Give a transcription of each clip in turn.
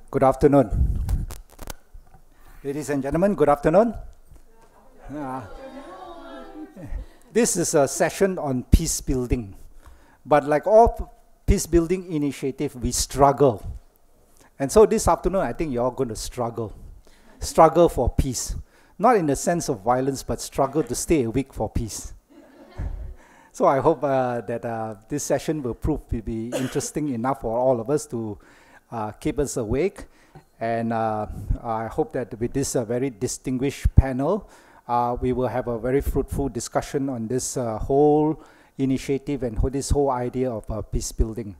Good afternoon. Ladies and gentlemen, good afternoon. This is a session on peace building. But like all peace building initiative, we struggle. And so this afternoon, I think you're all going to struggle. Struggle for peace. Not in the sense of violence, but struggle to stay awake for peace. So I hope that this session will prove to be interesting enough for all of us to keep us awake. And I hope that with this very distinguished panel, we will have a very fruitful discussion on this whole initiative and this whole idea of peace building.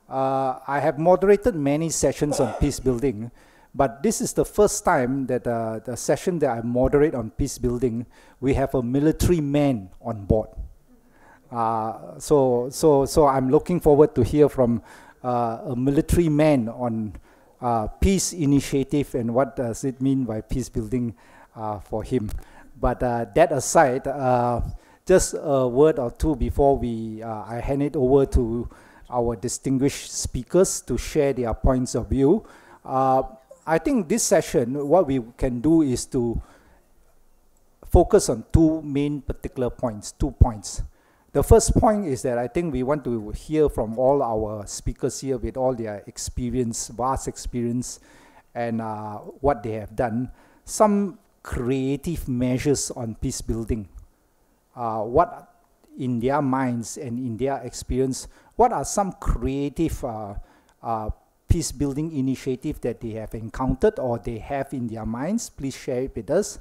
I have moderated many sessions on peace building, but this is the first time that the session that I moderate on peace building, we have a military man on board. So I'm looking forward to hear from a military man on peace initiative and what does it mean by peace building for him. But that aside, just a word or two before I hand it over to our distinguished speakers to share their points of view. I think this session, what we can do is to focus on two main particular points, 2 points. The first point is that I think we want to hear from all our speakers here with all their experience, vast experience, and what they have done, some creative measures on peace building. What in their minds and in their experience, what are some creative peace building initiative that they have encountered or they have in their minds? Please share it with us.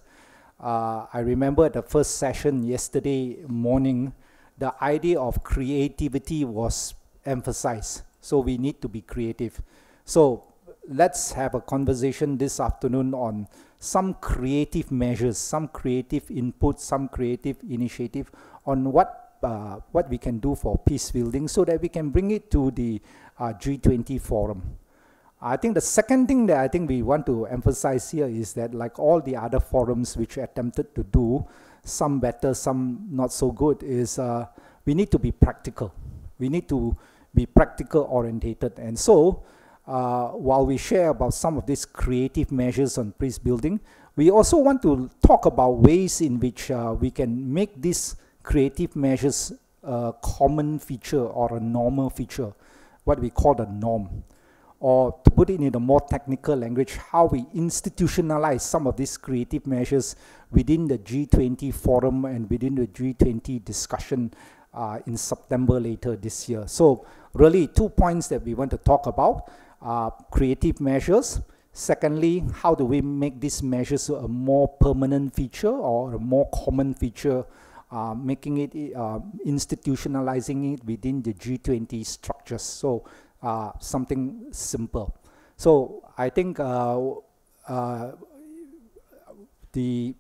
I remember the first session yesterday morning, the idea of creativity was emphasized. So we need to be creative. So let's have a conversation this afternoon on some creative measures, some creative input, some creative initiative on what we can do for peace building so that we can bring it to the G20 forum. I think the second thing that I think we want to emphasize here is that like all the other forums which attempted to do, some better, some not so good, is we need to be practical. We need to be practical orientated. And so while we share about some of these creative measures on peace building, we also want to talk about ways in which we can make these creative measures a common feature or a normal feature, what we call the norm. Or to put it in a more technical language, how we institutionalize some of these creative measures within the G20 forum and within the G20 discussion in September later this year. So really 2 points that we want to talk about, creative measures. Secondly, how do we make these measures a more permanent feature or a more common feature, making it, institutionalizing it within the G20 structures. So something simple. So I think the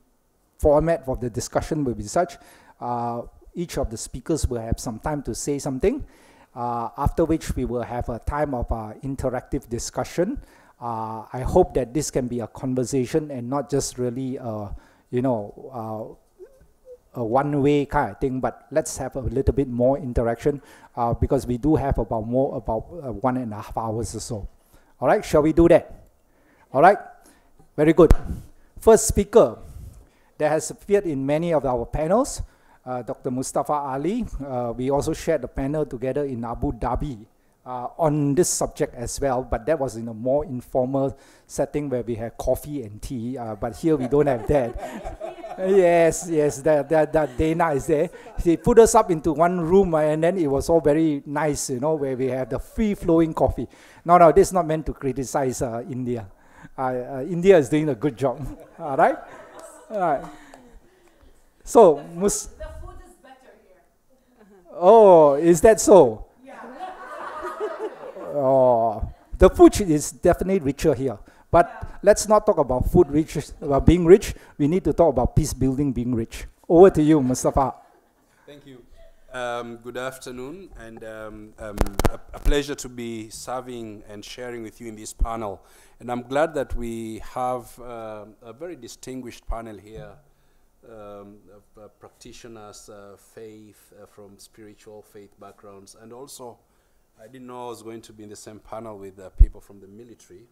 format of the discussion will be such, each of the speakers will have some time to say something, after which we will have a time of interactive discussion. I hope that this can be a conversation and not just really, a one-way kind of thing, but let's have a little bit more interaction because we do have about 1.5 hours or so. All right, shall we do that? All right, very good. First speaker that has appeared in many of our panels, Dr. Mustafa Ali. We also shared the panel together in Abu Dhabi on this subject as well, but that was in a more informal setting where we had coffee and tea, but here we don't have that. Yes, that Dana is there. He put us up into one room and then it was all very nice, where we have the free-flowing coffee. No, this is not meant to criticize India. India is doing a good job. All right? All right. So, the food is better here. Oh, is that so? Yeah. Oh, the food is definitely richer here. But let's not talk about food being rich. We need to talk about peace building being rich. Over to you, Mustafa. Thank you. Good afternoon, and a pleasure to be serving and sharing with you in this panel. And I'm glad that we have a very distinguished panel here, practitioners, faith, from spiritual faith backgrounds, and also I didn't know I was going to be in the same panel with people from the military.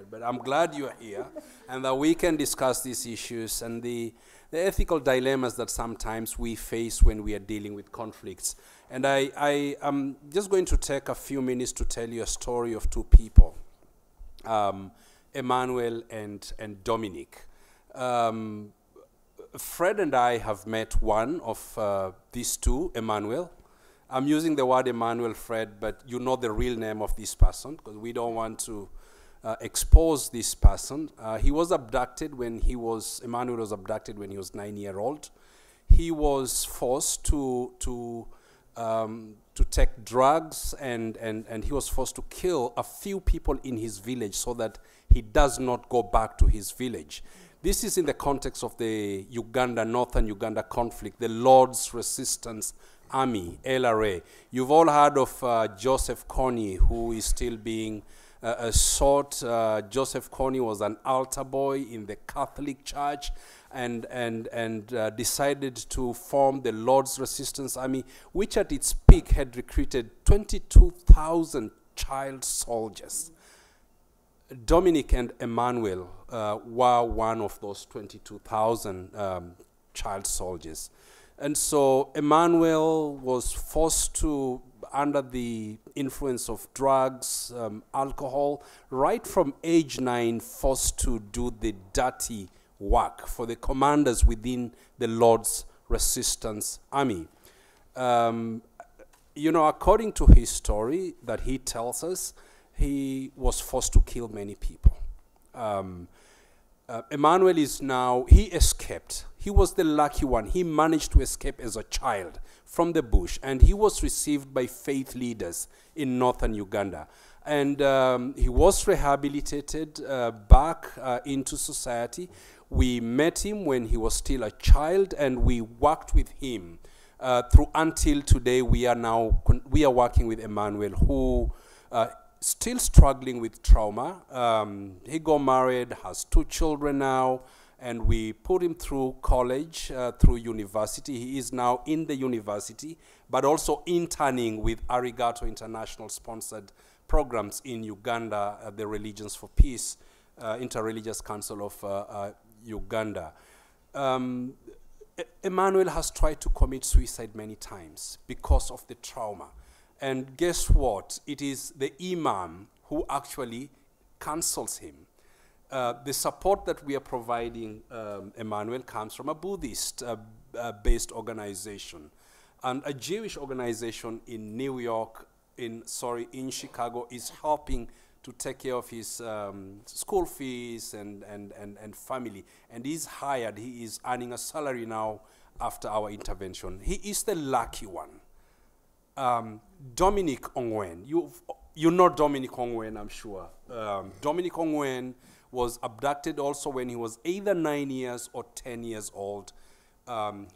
But I'm glad you're here and that we can discuss these issues and the ethical dilemmas that sometimes we face when we are dealing with conflicts. And I am just going to take a few minutes to tell you a story of two people, Emmanuel and Dominic. Fred and I have met one of these two, Emmanuel. I'm using the word Emmanuel, Fred, but you know the real name of this person because we don't want to expose this person. He was abducted when Emmanuel was abducted when he was 9-year-old. He was forced to take drugs and he was forced to kill a few people in his village so that he does not go back to his village. This is in the context of the Northern Uganda conflict, the Lord's Resistance Army, LRA. You've all heard of Joseph Kony, who is still being sought. Joseph Kony was an altar boy in the Catholic Church and decided to form the Lord's Resistance Army, which at its peak had recruited 22,000 child soldiers. Dominic and Emmanuel were one of those 22,000 child soldiers. And so Emmanuel was forced to, under the influence of drugs, alcohol, right from age 9, forced to do the dirty work for the commanders within the Lord's Resistance Army. You know, according to his story that he tells us, he was forced to kill many people. Emmanuel he escaped. He was the lucky one. He managed to escape as a child from the bush, and he was received by faith leaders in northern Uganda. And he was rehabilitated back into society. We met him when he was still a child, and we worked with him through until today. We are working with Emmanuel, who still struggling with trauma. He got married, has 2 children now, and we put him through college, through university. He is now in the university, but also interning with Arigatou International-sponsored programs in Uganda, the Religions for Peace, Interreligious Council of Uganda. Emmanuel has tried to commit suicide many times because of the trauma. And guess what? It is the imam who actually counsels him. The support that we are providing Emmanuel comes from a Buddhist-based organization. And a Jewish organization in New York, in Chicago, is helping to take care of his school fees and family. And he's hired, he is earning a salary now after our intervention. He is the lucky one. Dominic Ongwen, you know Dominic Ongwen, I'm sure. Dominic Ongwen was abducted also when he was either 9 years or 10 years old.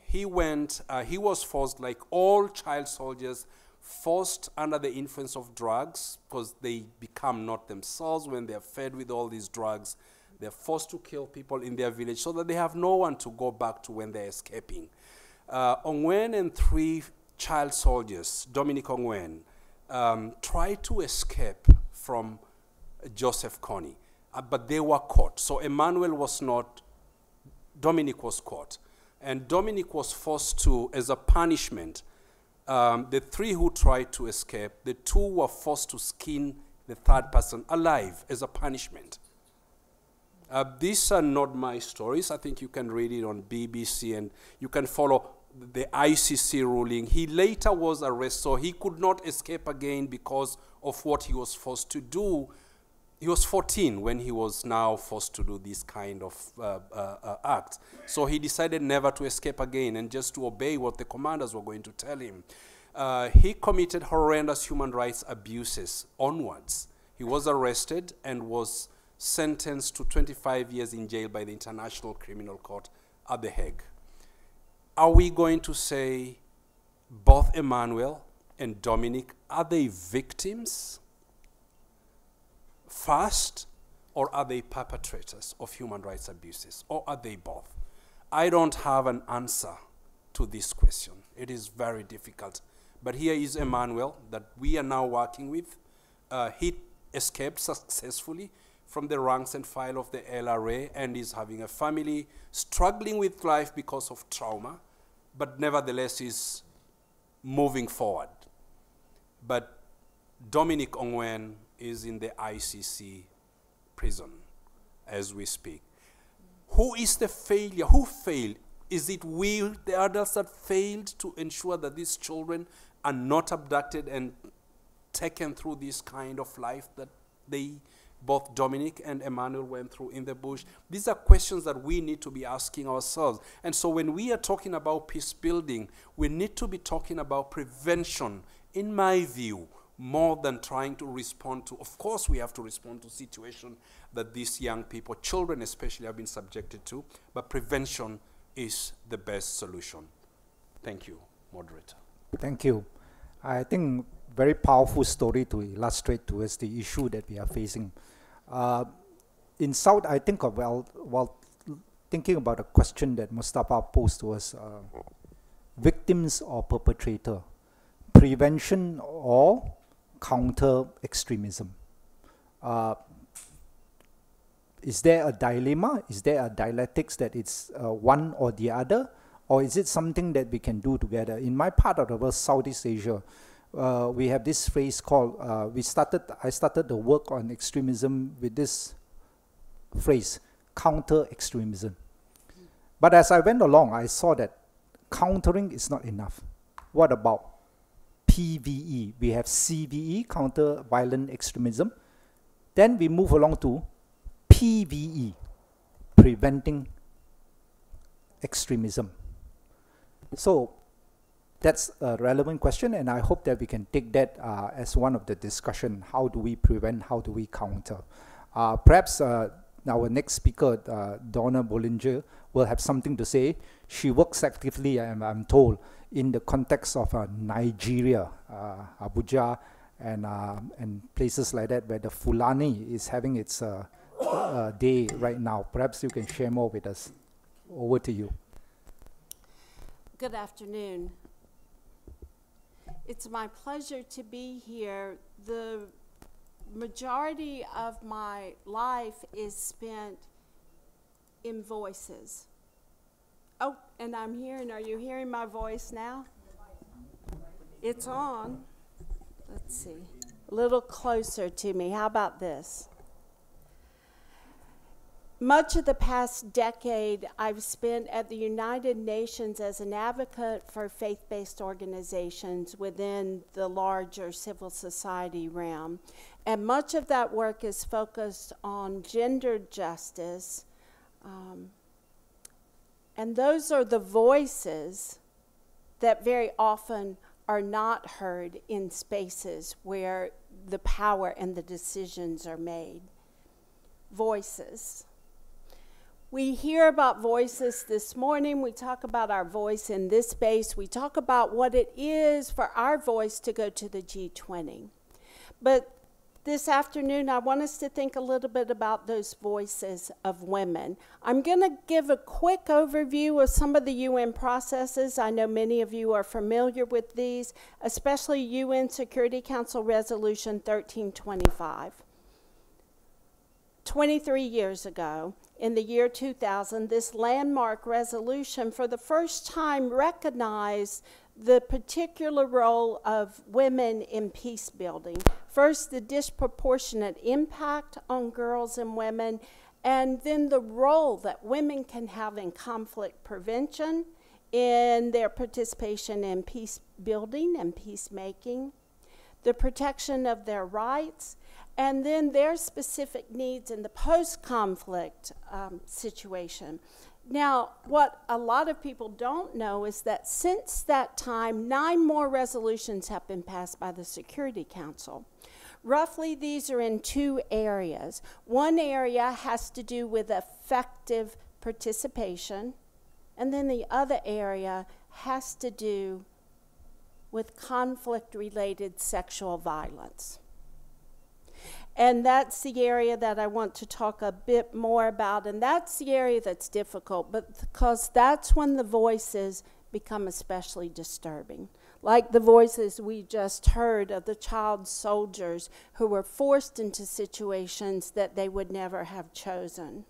He was forced, like all child soldiers, forced under the influence of drugs, because they become not themselves when they're fed with all these drugs. They're forced to kill people in their village so that they have no one to go back to when they're escaping. Ongwen and 3 child soldiers, Dominic Ongwen, tried to escape from Joseph Kony, but they were caught. So Emmanuel was not, Dominic was caught. And Dominic was forced to, as a punishment, the 3 who tried to escape, the 2 were forced to skin the 3rd person alive as a punishment. These are not my stories. I think you can read it on BBC and you can follow the ICC ruling. He later was arrested, so he could not escape again because of what he was forced to do. He was 14 when he was now forced to do this kind of act. So he decided never to escape again and just to obey what the commanders were going to tell him. He committed horrendous human rights abuses onwards. He was arrested and was sentenced to 25 years in jail by the International Criminal Court at The Hague. Are we going to say both Emmanuel and Dominic, are they victims first, or are they perpetrators of human rights abuses, or are they both? I don't have an answer to this question. It is very difficult. But here is Emmanuel that we are now working with. He escaped successfully, from the ranks and file of the LRA and is having a family, struggling with life because of trauma, but nevertheless is moving forward. But Dominic Ongwen is in the ICC prison as we speak. Who is the failure? Who failed? Is it we, the adults, that failed to ensure that these children are not abducted and taken through this kind of life that they, both Dominic and Emmanuel, went through in the bush? These are questions that we need to be asking ourselves. And so when we are talking about peace building, we need to be talking about prevention, in my view, more than trying to respond to. Of course, we have to respond to situations that these young people, children especially, have been subjected to, but prevention is the best solution. Thank you, Moderator. Thank you. I think very powerful story to illustrate towards the issue that we are facing. In South, I think of, while thinking about a question that Mustafa posed to us, victims or perpetrator, prevention or counter extremism. Is there a dilemma? Is there a dialectics that it's one or the other? Or is it something that we can do together? In my part of the world, Southeast Asia, we have this phrase called, I started the work on extremism with this phrase, counter extremism. But as I went along, I saw that countering is not enough. What about PVE? We have CVE, counter violent extremism. Then we move along to PVE, preventing extremism. So that's a relevant question, and I hope that we can take that as one of the discussion. How do we prevent? How do we counter? Perhaps our next speaker, Donna Bollinger, will have something to say. She works actively, I'm told, in the context of Nigeria, Abuja, and places like that, where the Fulani is having its day right now. Perhaps you can share more with us. Over to you. Good afternoon. It's my pleasure to be here. The majority of my life is spent in voices. Oh, and I'm hearing, are you hearing my voice now? It's on. Let's see. A little closer to me. How about this? Much of the past decade I've spent at the United Nations as an advocate for faith-based organizations within the larger civil society realm. And much of that work is focused on gender justice. And those are the voices that very often are not heard in spaces where the power and the decisions are made. Voices. We hear about voices this morning. We talk about our voice in this space. We talk about what it is for our voice to go to the G20. But this afternoon, I want us to think a little bit about those voices of women. I'm going to give a quick overview of some of the UN processes. I know many of you are familiar with these, especially UN Security Council Resolution 1325. 23 years ago, in the year 2000, this landmark resolution for the first time recognized the particular role of women in peace building. First, the disproportionate impact on girls and women, and then the role that women can have in conflict prevention, in their participation in peace building and peacemaking, the protection of their rights, and then their specific needs in the post-conflict situation. Now, what a lot of people don't know is that since that time, 9 more resolutions have been passed by the Security Council. Roughly, these are in 2 areas. One area has to do with effective participation, and then the other area has to do with conflict-related sexual violence. And that's the area that I want to talk a bit more about, and that's the area that's difficult, but because that's when the voices become especially disturbing. like the voices we just heard of the child soldiers who were forced into situations that they would never have chosen.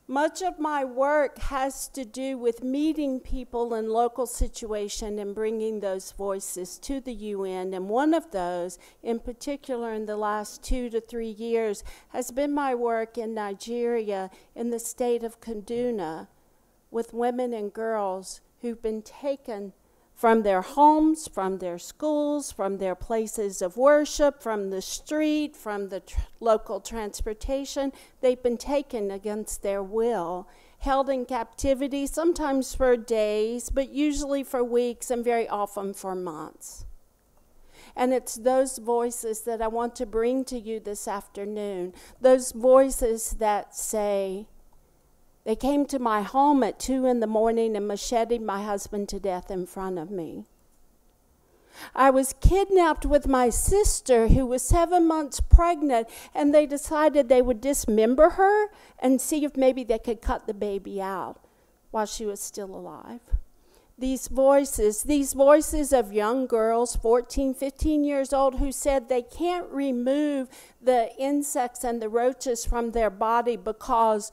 Much of my work has to do with meeting people in local situation and bringing those voices to the UN, and one of those, in particular in the last 2 to 3 years, has been my work in Nigeria in the state of Kaduna with women and girls who've been taken from their homes, from their schools, from their places of worship, from the street, from the local transportation. They've been taken against their will, held in captivity, sometimes for days, but usually for weeks and very often for months. And it's those voices that I want to bring to you this afternoon, those voices that say, they came to my home at 2 in the morning and macheted my husband to death in front of me. I was kidnapped with my sister who was 7 months pregnant, and they decided they would dismember her and see if maybe they could cut the baby out while she was still alive. These voices of young girls, 14, 15 years old, who said they can't remove the insects and the roaches from their body because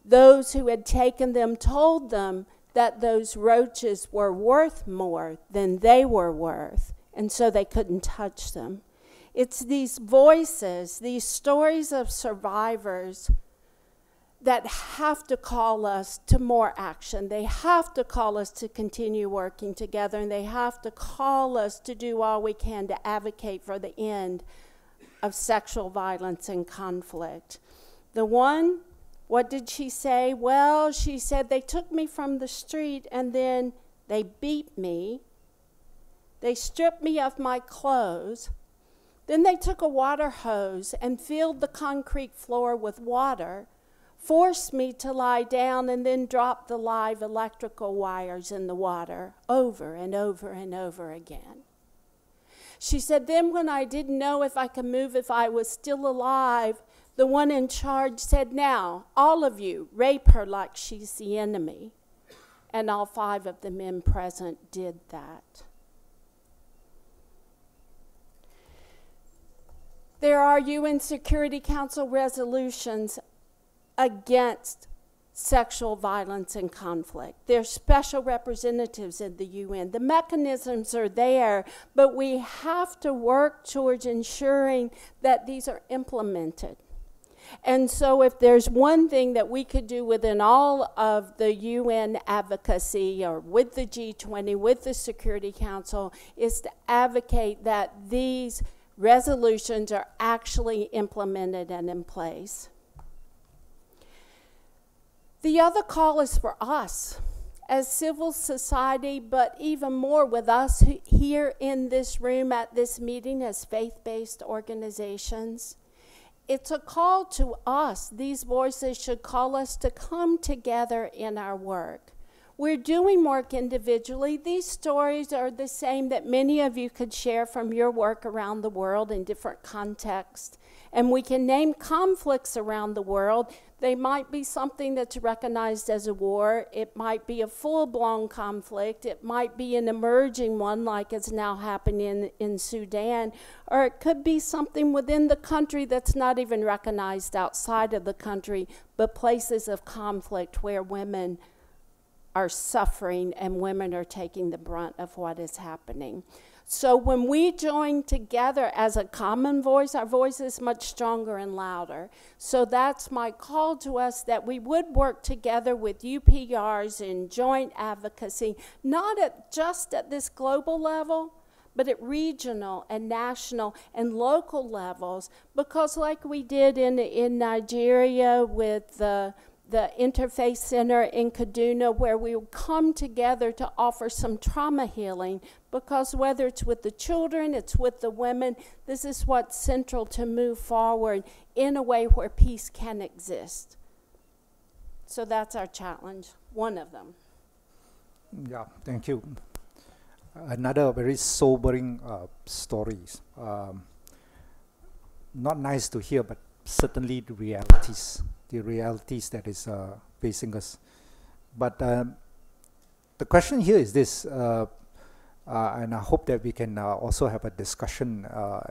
those who had taken them told them that those roaches were worth more than they were worth, and so they couldn't touch them. It's these voices, these stories of survivors that have to call us to more action. They have to call us to continue working together, and they have to call us to do all we can to advocate for the end of sexual violence and conflict. The one, what did she say? Well, she said, they took me from the street and then they beat me. They stripped me of my clothes. Then they took a water hose and filled the concrete floor with water, forced me to lie down, and then dropped the live electrical wires in the water over and over and over again. She said, then when I didn't know if I could move, if I was still alive, the one in charge said, now, all of you, rape her like she's the enemy. And all 5 of the men present did that. There are UN Security Council resolutions against sexual violence and conflict. There's special representatives in the UN. The mechanisms are there, but we have to work towards ensuring that these are implemented. And so if there's one thing that we could do within all of the UN advocacy, or with the G20, with the Security Council, is to advocate that these resolutions are actually implemented and in place. The other call is for us as civil society, but even more with us here in this room at this meeting as faith-based organizations. It's a call to us. These voices should call us to come together in our work. We're doing work individually. These stories are the same that many of you could share from your work around the world in different contexts. And we can name conflicts around the world. They might be something that's recognized as a war. It might be a full-blown conflict. It might be an emerging one like it's now happening in Sudan. Or it could be something within the country that's not even recognized outside of the country, but places of conflict where women are suffering and women are taking the brunt of what is happening. So when we join together as a common voice, our voice is much stronger and louder. So that's my call to us, that we would work together with UPRs in joint advocacy, not just at this global level, but at regional and national and local levels, because like we did in Nigeria with the Interfaith Center in Kaduna, where we will come together to offer some trauma healing, because whether it's with the children, it's with the women, this is what's central to move forward in a way where peace can exist. So that's our challenge, one of them. Yeah, thank you. Another very sobering story. Not nice to hear, but certainly the realities that is facing us. But the question here is this, and I hope that we can also have a discussion,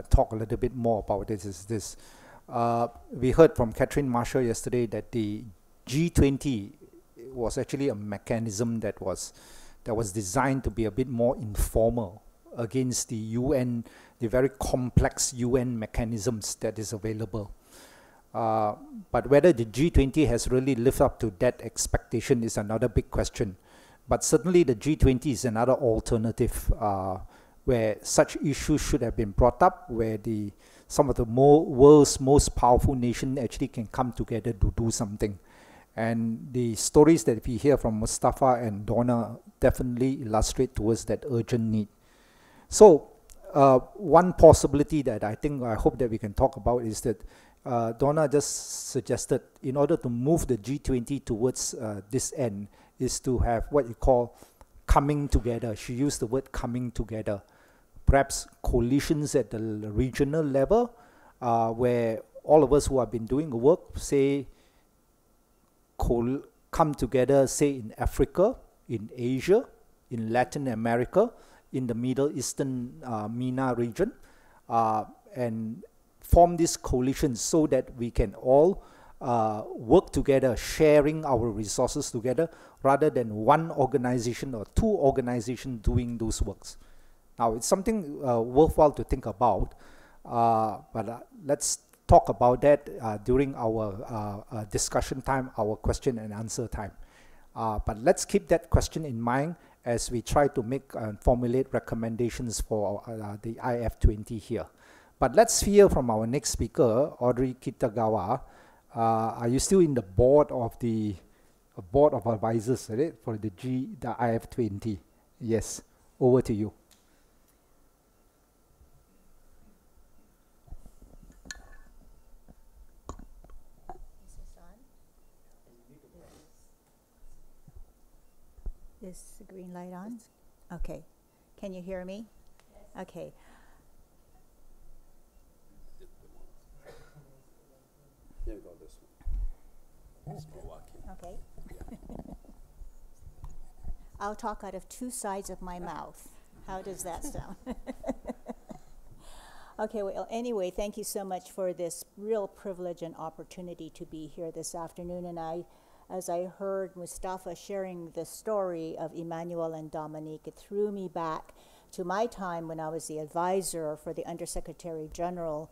talk a little bit more about this, is this. We heard from Catherine Marshall yesterday that the G20 was actually a mechanism that was designed to be a bit more informal against the UN, the very complex UN mechanisms that is available. But whether the G20 has really lived up to that expectation is another big question. But certainly the G20 is another alternative where such issues should have been brought up, where some of the world's most powerful nations actually can come together to do something. And the stories that we hear from Mustafa and Donna definitely illustrate towards that urgent need. So one possibility that I hope that we can talk about is that Donna just suggested, in order to move the G20 towards this end, is to have what you call coming together. She used the word coming together. Perhaps coalitions at the regional level, where all of us who have been doing the work, say, come together, say in Africa, in Asia, in Latin America, in the Middle Eastern MENA region, and form these coalitions so that we can all work together, sharing our resources together, rather than one organization or two organizations doing those works. Now, it's something worthwhile to think about, but let's talk about that during our discussion time, our question and answer time. But let's keep that question in mind as we try to make formulate recommendations for the IF20 here. But let's hear from our next speaker, Audrey Kitagawa. Are you still in the board of advisors, right, for the IF20? Yes, over to you. Is the green light on? Okay. Can you hear me? Yes. Okay. Here we go, this one. It's more walking. Okay. I'll talk out of two sides of my mouth. How does that sound? Okay, well, anyway, thank you so much for this real privilege and opportunity to be here this afternoon. And as I heard Mustafa sharing the story of Emmanuel and Dominique, it threw me back to my time when I was the advisor for the Undersecretary General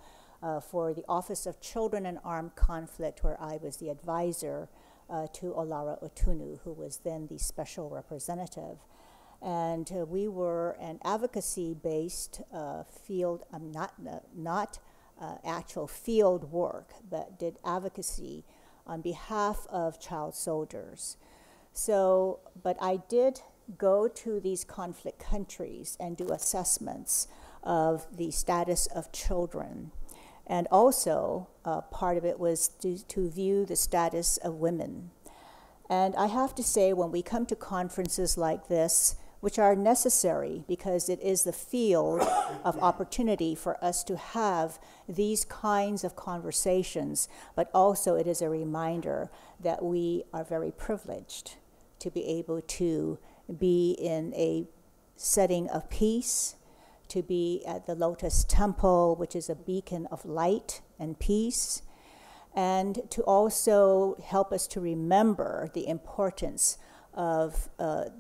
for the Office of Children and Armed Conflict, where I was the advisor to Olara Otunu, who was then the special representative. And we were an advocacy-based field, not actual field work, but did advocacy on behalf of child soldiers. So, but I did go to these conflict countries and do assessments of the status of children. And also, part of it was to view the status of women. And I have to say, when we come to conferences like this, which are necessary because it is the field of opportunity for us to have these kinds of conversations, but also it is a reminder that we are very privileged to be able to be in a setting of peace, to be at the Lotus Temple, which is a beacon of light and peace, and to also help us to remember the importance of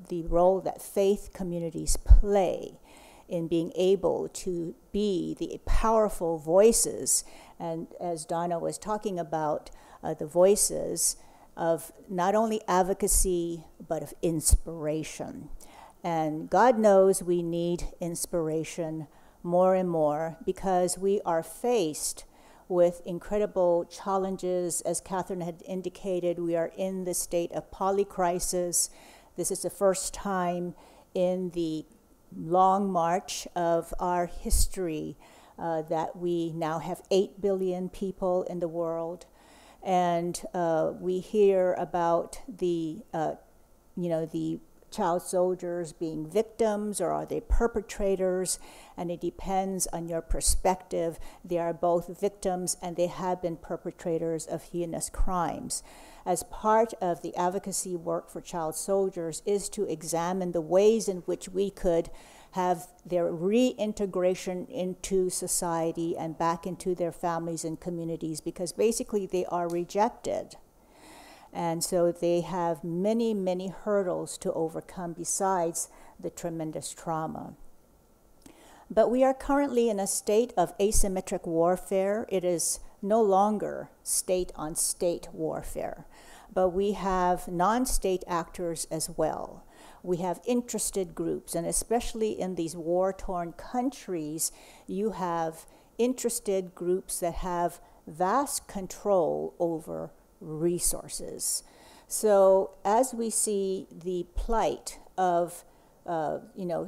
the role that faith communities play in being able to be the powerful voices, and as Donna was talking about, the voices of not only advocacy, but of inspiration. And God knows we need inspiration more and more because we are faced with incredible challenges. As Catherine had indicated, we are in the state of polycrisis. This is the first time in the long march of our history that we now have 8 billion people in the world. And we hear about the child soldiers being victims or are they perpetrators? And it depends on your perspective. They are both victims and they have been perpetrators of heinous crimes. As part of the advocacy work for child soldiers is to examine the ways in which we could have their reintegration into society and back into their families and communities, because basically they are rejected. And so they have many, many hurdles to overcome besides the tremendous trauma. But we are currently in a state of asymmetric warfare. It is no longer state-on-state warfare, but we have non-state actors as well. We have interested groups, and especially in these war-torn countries, you have interested groups that have vast control over resources. So as we see the plight of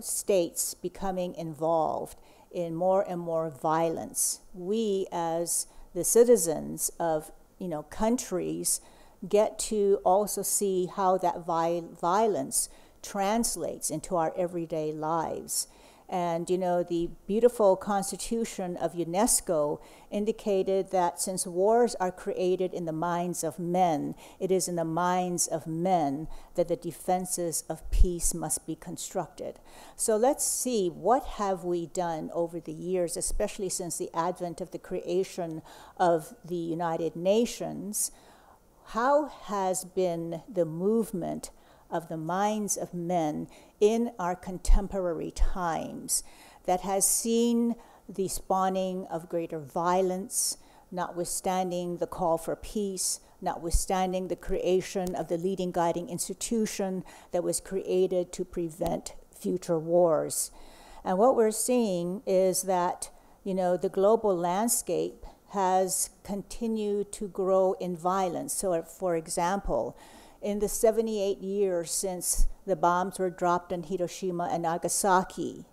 states becoming involved in more and more violence, we as the citizens of countries get to also see how that violence translates into our everyday lives. And the beautiful constitution of UNESCO indicated that since wars are created in the minds of men, it is in the minds of men that the defenses of peace must be constructed. So let's see, what have we done over the years, especially since the advent of the creation of the United Nations? How has been the movement of the minds of men in our contemporary times that has seen the spawning of greater violence, notwithstanding the call for peace, notwithstanding the creation of the leading guiding institution that was created to prevent future wars? And what we're seeing is that, the global landscape has continued to grow in violence. So, for example, in the 78 years since the bombs were dropped on Hiroshima and Nagasaki,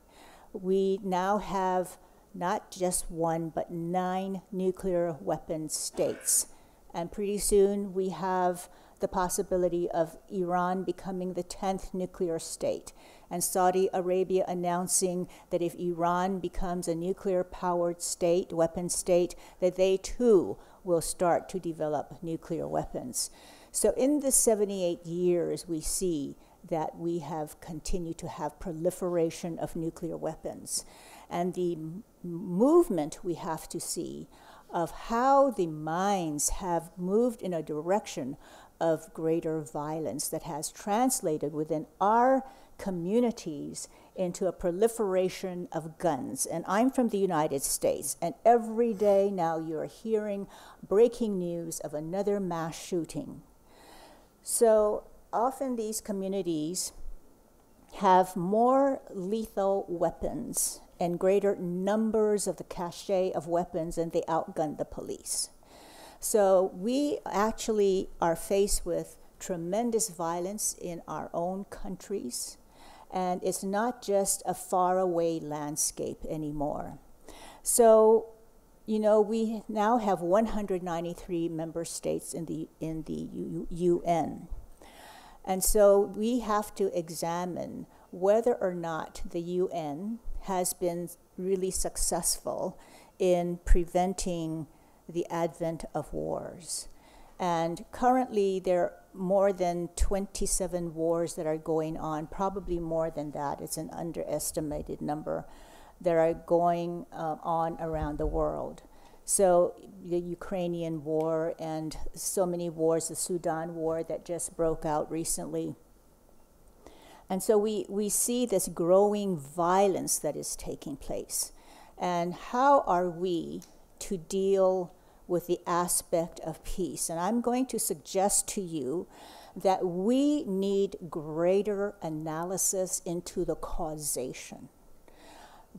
we now have not just one, but 9 nuclear weapon states. And pretty soon we have the possibility of Iran becoming the 10th nuclear state, and Saudi Arabia announcing that if Iran becomes a nuclear-powered state, weapon state, that they too will start to develop nuclear weapons. So in the 78 years, we see that we have continued to have proliferation of nuclear weapons. And the movement we have to see of how the minds have moved in a direction of greater violence that has translated within our communities into a proliferation of guns. And I'm from the United States, and every day now you're hearing breaking news of another mass shooting. So often these communities have more lethal weapons and greater numbers of the cachet of weapons, and they outgun the police. So we actually are faced with tremendous violence in our own countries, and it's not just a faraway landscape anymore. So, we now have 193 member states in the UN. And so we have to examine whether or not the UN has been really successful in preventing the advent of wars. And currently there are more than 27 wars that are going on, probably more than that. It's an underestimated number that are going on around the world. So the Ukrainian war and so many wars, the Sudan war that just broke out recently. And so we see this growing violence that is taking place. And how are we to deal with the aspect of peace? And I'm going to suggest to you that we need greater analysis into the causation.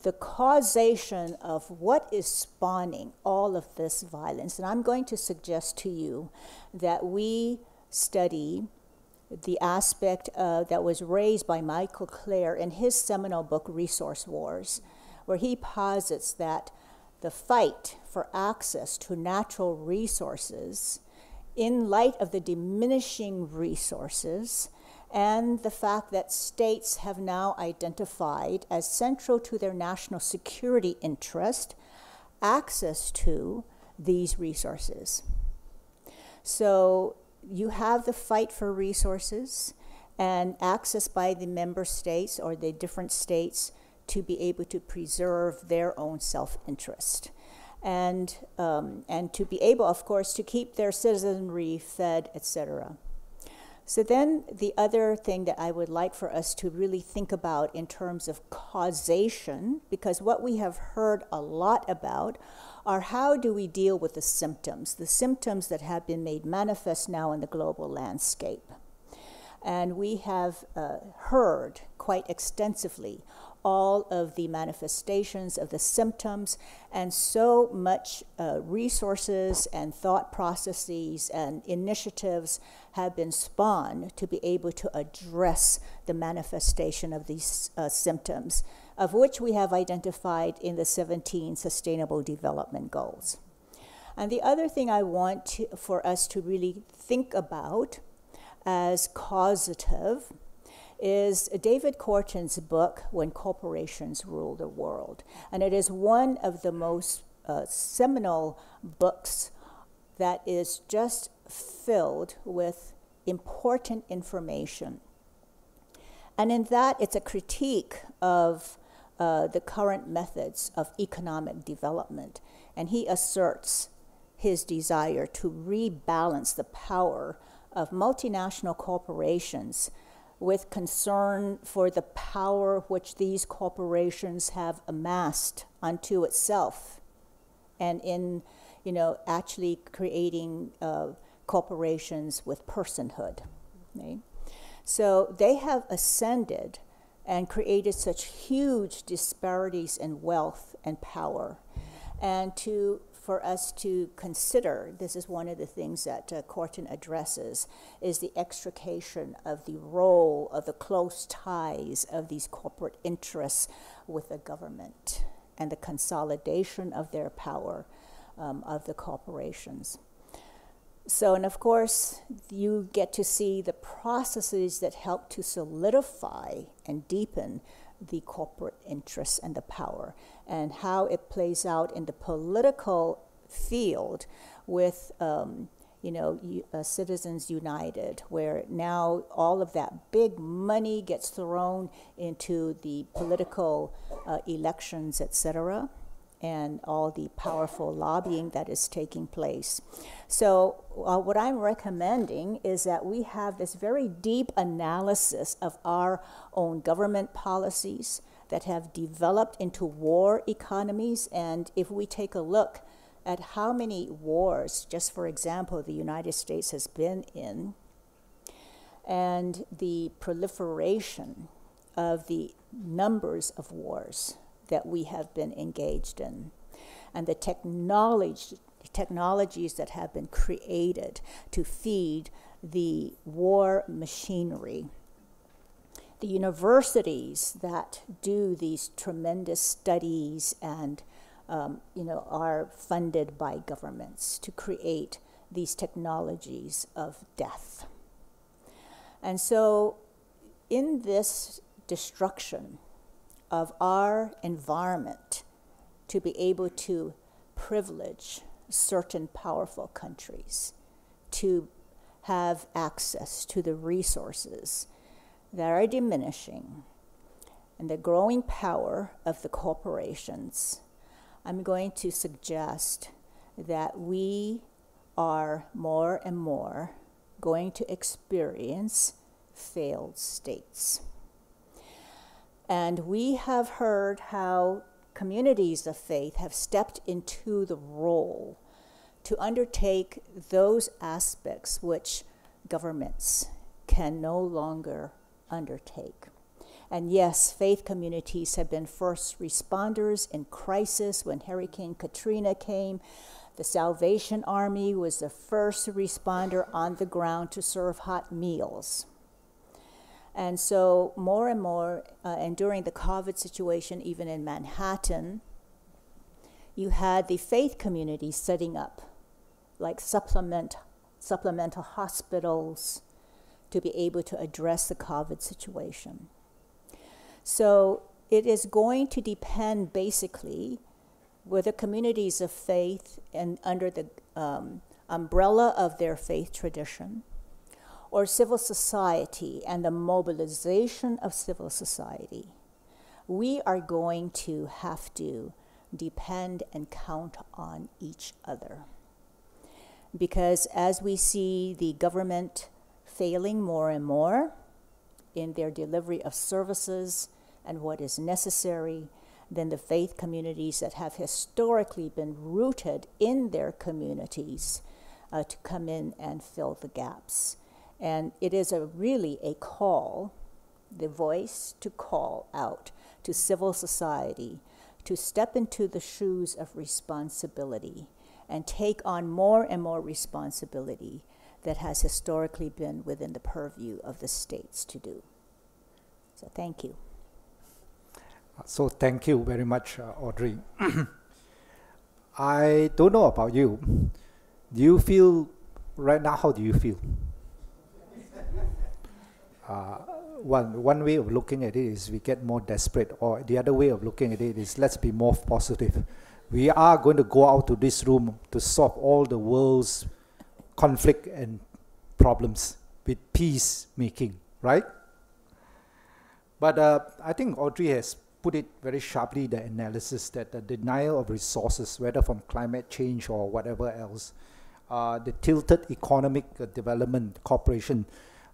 The causation of what is spawning all of this violence. And I'm going to suggest to you that we study the aspect that was raised by Michael Clare in his seminal book, Resource Wars, where he posits that the fight for access to natural resources, in light of the diminishing resources and the fact that states have now identified as central to their national security interest access to these resources. So you have the fight for resources and access by the member states or the different states to be able to preserve their own self-interest. And to be able, of course, to keep their citizenry fed, etc. So then the other thing that I would like for us to really think about in terms of causation, because what we have heard a lot about are how do we deal with the symptoms that have been made manifest now in the global landscape. And we have heard quite extensively all of the manifestations of the symptoms, and so much resources and thought processes and initiatives have been spawned to be able to address the manifestation of these symptoms, of which we have identified in the 17 Sustainable Development Goals. And the other thing I want for us to really think about as causative is David Korten's book, When Corporations Rule the World. And it is one of the most seminal books that is just filled with important information. And in that, it's a critique of the current methods of economic development. And he asserts his desire to rebalance the power of multinational corporations with concern for the power which these corporations have amassed unto itself, and in, actually creating corporations with personhood. Okay? So they have ascended and created such huge disparities in wealth and power, and for us to consider, this is one of the things that Korten addresses, is the extrication of the role of the close ties of these corporate interests with the government and the consolidation of their power of the corporations. So, and of course, you get to see the processes that help to solidify and deepen the corporate interests and the power, and how it plays out in the political field with, Citizens United, where now all of that big money gets thrown into the political elections, etc., and all the powerful lobbying that is taking place. So what I'm recommending is that we have this very deep analysis of our own government policies that have developed into war economies. And if we take a look at how many wars, just for example, the United States has been in, and the proliferation of the numbers of wars that we have been engaged in, and the technologies that have been created to feed the war machinery, the universities that do these tremendous studies and are funded by governments to create these technologies of death. And so in this destruction of our environment to be able to privilege certain powerful countries to have access to the resources that are diminishing and the growing power of the corporations, I'm going to suggest that we are more and more going to experience failed states. And we have heard how communities of faith have stepped into the role to undertake those aspects which governments can no longer undertake. And yes, faith communities have been first responders in crisis. When Hurricane Katrina came, the Salvation Army was the first responder on the ground to serve hot meals. And so more and more, and during the COVID situation, even in Manhattan, you had the faith community setting up like supplemental hospitals to be able to address the COVID situation. So it is going to depend basically whether communities of faith and under the umbrella of their faith tradition, or civil society and the mobilization of civil society, we are going to have to depend and count on each other. Because as we see the government failing more and more in their delivery of services and what is necessary, then the faith communities that have historically been rooted in their communities to come in and fill the gaps. And it is really a call, the voice to call out to civil society to step into the shoes of responsibility and take on more and more responsibility that has historically been within the purview of the states to do. So thank you. So thank you very much, Audrey. I don't know about you. Do you feel, right now, how do you feel? One way of looking at it is we get more desperate, or the other way of looking at it is let's be more positive. We are going to go out to this room to solve all the world's conflict and problems with peacemaking, right? But I think Audrey has put it very sharply, the analysis that the denial of resources, whether from climate change or whatever else, the tilted economic development cooperation,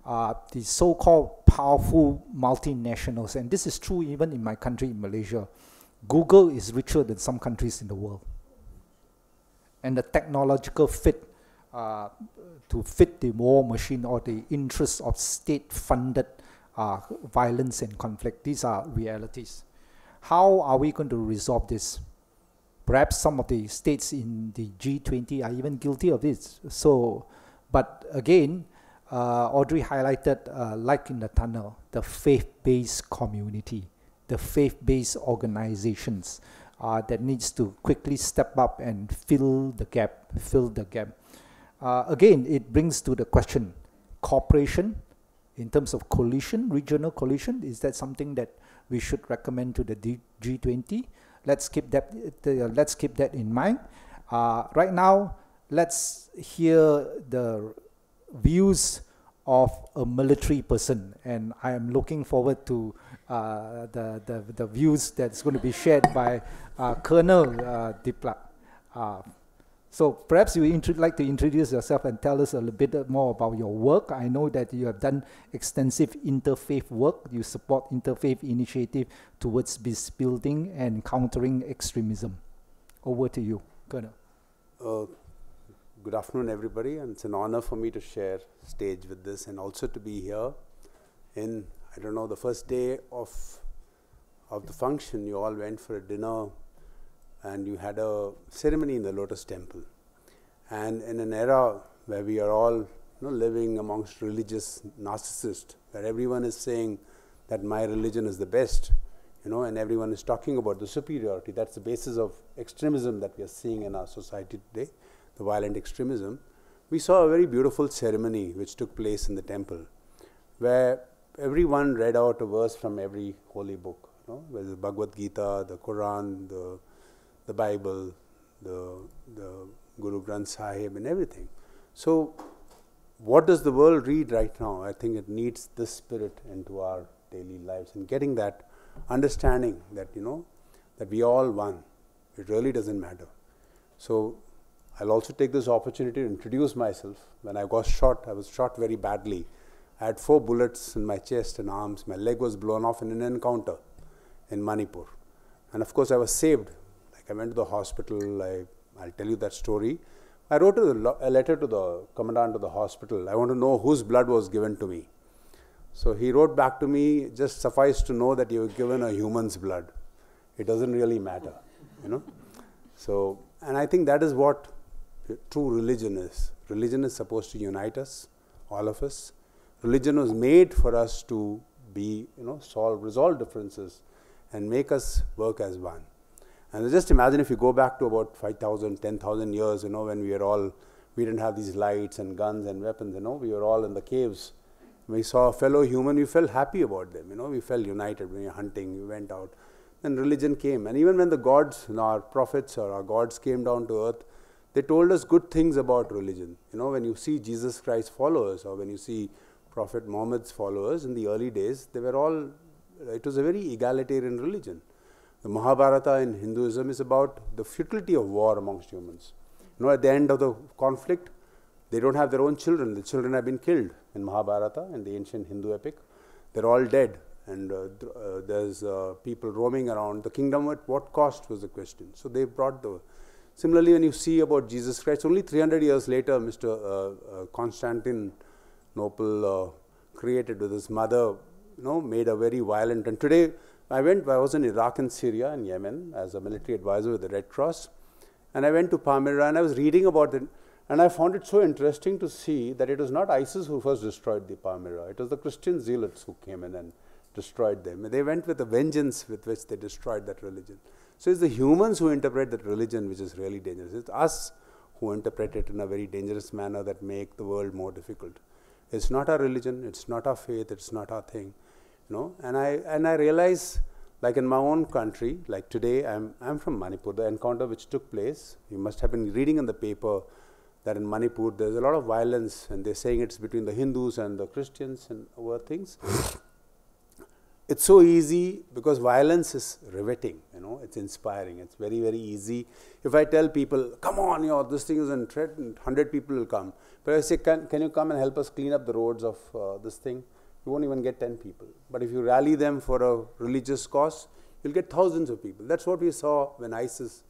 the so-called powerful multinationals, and this is true even in my country, in Malaysia. Google is richer than some countries in the world. And the technological fit to fit the war machine or the interests of state-funded violence and conflict, these are realities. How are we going to resolve this? Perhaps some of the states in the G20 are even guilty of this. So, but again, Audrey highlighted, like in the tunnel, the faith-based community, the faith-based organizations that needs to quickly step up and fill the gap. Again, it brings to the question, cooperation in terms of coalition, regional coalition, is that something that we should recommend to the G20? Let's keep that in mind. Right now, let's hear the views of a military person, and I am looking forward to the views that's going to be shared by Colonel Dipla. So perhaps you would like to introduce yourself and tell us a little bit more about your work. I know that you have done extensive interfaith work. You support interfaith initiative towards peacebuilding and countering extremism. Over to you, Colonel. Good afternoon, everybody, and it's an honor for me to share stage with this and also to be here in, I don't know, the first day of the function. You all went for a dinner and you had a ceremony in the Lotus Temple. And in an era where we are all living amongst religious narcissists, where everyone is saying that my religion is the best, and everyone is talking about the superiority, that's the basis of extremism that we are seeing in our society today, the violent extremism. We saw a very beautiful ceremony which took place in the temple, where everyone read out a verse from every holy book, whether the Bhagavad Gita, the Quran, the Bible, the Guru Granth Sahib, and everything. So what does the world read right now? I think it needs this spirit into our daily lives, and getting that understanding that, that we all one. It really doesn't matter. So I'll also take this opportunity to introduce myself. When I got shot, I was shot very badly. I had 4 bullets in my chest and arms. My leg was blown off in an encounter in Manipur. And of course, I was saved. I went to the hospital. I'll tell you that story. I wrote a letter to the commandant of the hospital. I want to know whose blood was given to me. So he wrote back to me, just suffice to know that you were given a human's blood. It doesn't really matter, So, and I think that is what true religion is. Religion is supposed to unite us, all of us. Religion was made for us to be, resolve differences and make us work as one. And just imagine if you go back to about 5,000, 10,000 years, when we didn't have these lights and guns and weapons, we were all in the caves we saw a fellow human, we felt happy about them. You know, we felt united when we were hunting, we went out. And religion came. And even when the gods, our prophets or our gods came down to earth, they told us good things about religion. You know, when you see Jesus Christ followers or when you see Prophet Muhammad's followers in the early days, they were all, it was a very egalitarian religion. The Mahabharata in Hinduism is about the futility of war amongst humans. You know, at the end of the conflict, they don't have their own children. The children have been killed in Mahabharata, in the ancient Hindu epic. They're all dead. And there's people roaming around. The kingdom at what cost was the question. So they brought the... Similarly, when you see about Jesus Christ, only 300 years later, Mr. Constantinople created with his mother, you know, made a very violent... And today, I was in Iraq and Syria and Yemen as a military advisor with the Red Cross. And I went to Palmyra and I was reading about it. And I found it so interesting to see that it was not ISIS who first destroyed the Palmyra. It was the Christian zealots who came in and destroyed them. They went with a vengeance with which they destroyed that religion. So it's the humans who interpret that religion which is really dangerous. It's us who interpret it in a very dangerous manner that make the world more difficult. It's not our religion, it's not our faith, it's not our thing. You know? And I realize, like in my own country, like today, I'm from Manipur. The encounter which took place, you must have been reading in the paper that in Manipur there's a lot of violence, and they're saying it's between the Hindus and the Christians and over things. It's so easy because violence is riveting, you know, it's inspiring, it's very, very easy. If I tell people, come on, you know, this thing is in threat, and 100 people will come. But I say, can you come and help us clean up the roads of this thing? You won't even get 10 people. But if you rally them for a religious cause, you'll get thousands of people. That's what we saw when ISIS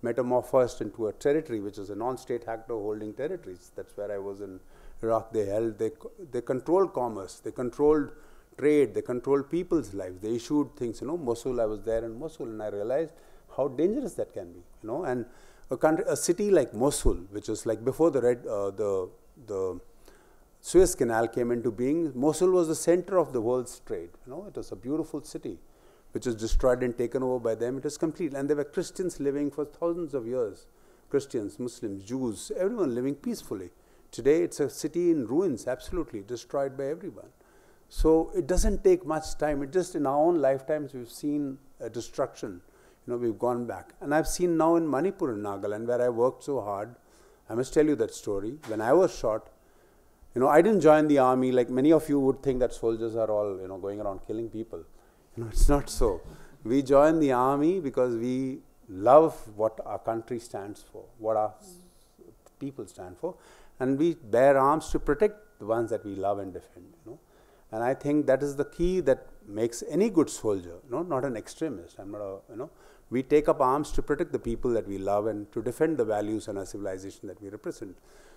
metamorphosed into a territory, which is a non-state actor holding territories. That's where I was in Iraq. They controlled commerce, they controlled trade, they controlled people's lives, they issued things, you know. Mosul, I was there in Mosul, and I realized how dangerous that can be, you know. And a city like Mosul, which was like before the Suez Canal came into being, Mosul was the center of the world's trade, you know. It was a beautiful city, which was destroyed and taken over by them. It was complete, and there were Christians living for thousands of years, Christians, Muslims, Jews, everyone living peacefully. Today, it's a city in ruins, absolutely destroyed by everyone. So it doesn't take much time. It just in our own lifetimes we've seen a destruction. You know, we've gone back. And I've seen now in Manipur and Nagaland, where I worked so hard. I must tell you that story. When I was shot, you know, I didn't join the army like many of you would think that soldiers are all, you know, going around killing people. You know, it's not so. We joined the army because we love what our country stands for, what our people stand for, and we bear arms to protect the ones that we love and defend, you know. And I think that is the key that makes any good soldier, you know, not an extremist. I'm not a, you know, we take up arms to protect the people that we love and to defend the values and our civilization that we represent.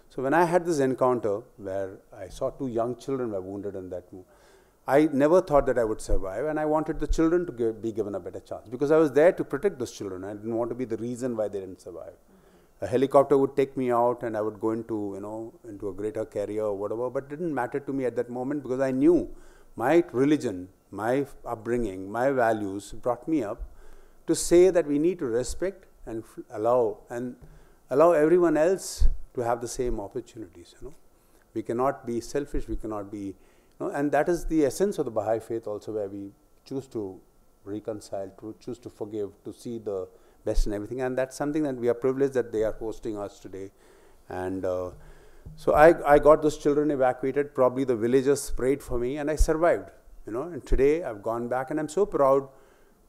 So when I had this encounter where I saw 2 young children were wounded in that move, I never thought that I would survive, and I wanted the children to be given a better chance because I was there to protect those children. I didn't want to be the reason why they didn't survive. A helicopter would take me out and I would go into, you know, into a greater carrier or whatever, but it didn't matter to me at that moment because I knew my religion, my upbringing, my values brought me up to say that we need to respect and allow everyone else to have the same opportunities, you know. We cannot be selfish, we cannot be, you know, and that is the essence of the Baha'i faith also, where we choose to reconcile, to choose to forgive, to see the best in everything, and that's something that we are privileged that they are hosting us today. And so I got those children evacuated. Probably the villagers prayed for me, and I survived, you know. And today I've gone back, and I'm so proud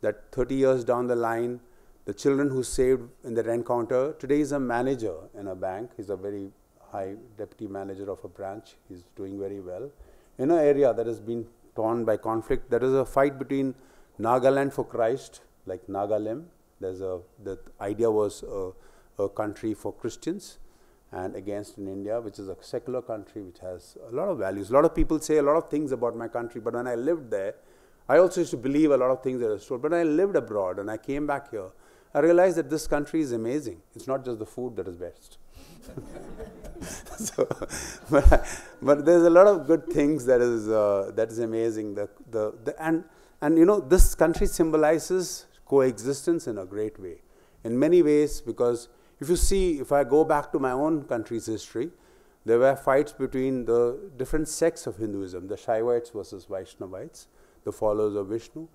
that 30 years down the line, the children who saved in that encounter, today is a manager in a bank. He's a very high deputy manager of a branch. He's doing very well. In an area that has been torn by conflict, there is a fight between Nagaland for Christ, like Nagalim. The idea was a country for Christians, and against in India, which is a secular country which has a lot of values. A lot of people say a lot of things about my country, but when I lived there, I also used to believe a lot of things that are told. But when I lived abroad and I came back here, I realized that this country is amazing. It's not just the food that is best. So, but there's a lot of good things that is amazing. And you know, this country symbolizes coexistence in a great way, in many ways, because if you see, if I go back to my own country's history, there were fights between the different sects of Hinduism, the Shaivites versus Vaishnavites, the followers of Vishnu.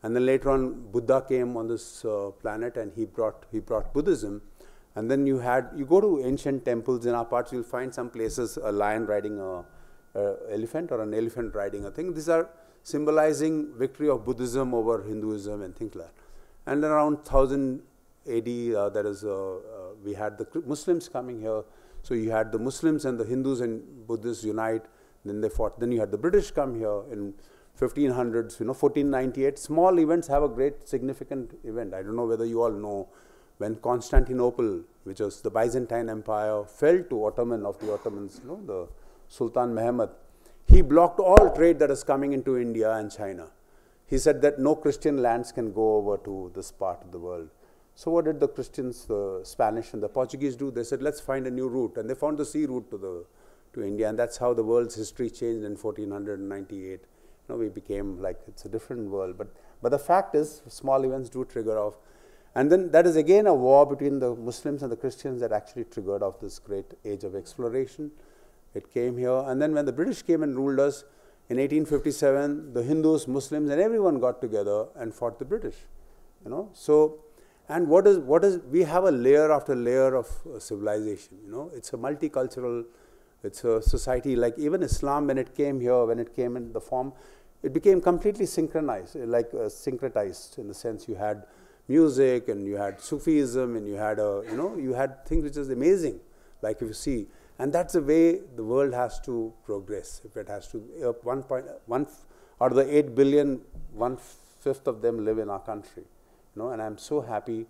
And then later on, Buddha came on this planet and he brought Buddhism. And then you go to ancient temples in our parts, you'll find some places a lion riding a elephant or an elephant riding a thing. These are symbolizing victory of Buddhism over Hinduism and things like that. And then around 1000 AD, we had the Muslims coming here. So you had the Muslims and the Hindus and Buddhists unite. Then they fought. Then you had the British come here in 1500s, 1498. Small events have a great significant event. I don't know whether you all know when Constantinople, which was the Byzantine Empire, fell to the Ottomans, the Sultan Mehmed. He blocked all trade that is coming into India and China. He said that no Christian lands can go over to this part of the world. So what did the Christians, the Spanish and the Portuguese do? They said, let's find a new route. And they found the sea route to India. And that's how the world's history changed in 1498. We became like, it's a different world. But the fact is, small events do trigger off. And then that is again a war between the Muslims and the Christians that actually triggered off this great age of exploration. It came here. And then when the British came and ruled us in 1857, the Hindus, Muslims, and everyone got together and fought the British. So, and what is we have a layer after layer of civilization. It's a multicultural, it's a society like even Islam when it came here, when it came in the form, it became completely synchronized, like syncretized in the sense you had music and you had Sufism and you had you had things which is amazing, like if you see, and that's the way the world has to progress. If it has to, out of the 8 billion, 1/5 of them live in our country, and I'm so happy,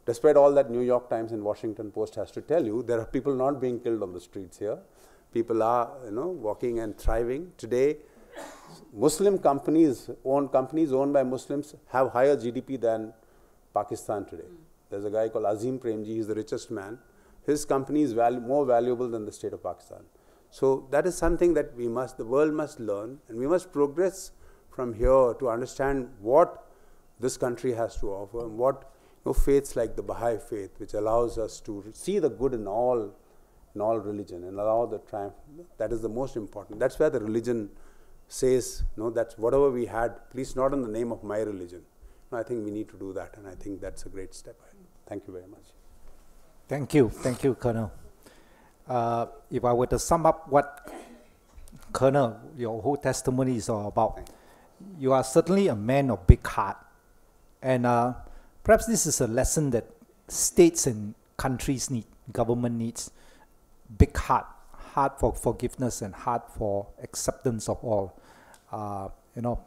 despite all that New York Times and Washington Post has to tell you, there are people not being killed on the streets here. People are, walking and thriving. Today, Muslim companies owned by Muslims have higher GDP than Pakistan today. There's a guy called Azim Premji, he's the richest man. His company is more valuable than the state of Pakistan. So that is something that the world must learn, and we must progress from here to understand what this country has to offer and what faiths like the Baha'i faith, which allows us to see the good in all religion and allow the triumph. That is the most important. That's where the religion says, that's whatever we had, please not in the name of my religion. I think we need to do that, and I think that's a great step ahead. Thank you very much. Thank you, Colonel. If I were to sum up what, Colonel, your whole testimony is all about, you are certainly a man of big heart. And perhaps this is a lesson that states and countries need, government needs, big heart for forgiveness and heart for acceptance of all.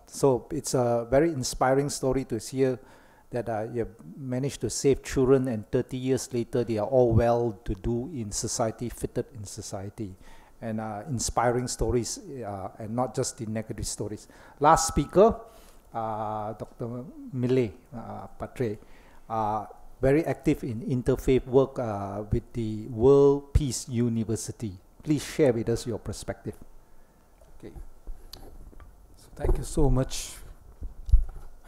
So it's a very inspiring story to hear that you have managed to save children, and 30 years later they are all well to do in society, fitted in society. And inspiring stories, and not just the negative stories. Last speaker, Dr. Milind, Patre, very active in interfaith work with the World Peace University. Please share with us your perspective. Okay. So thank you so much.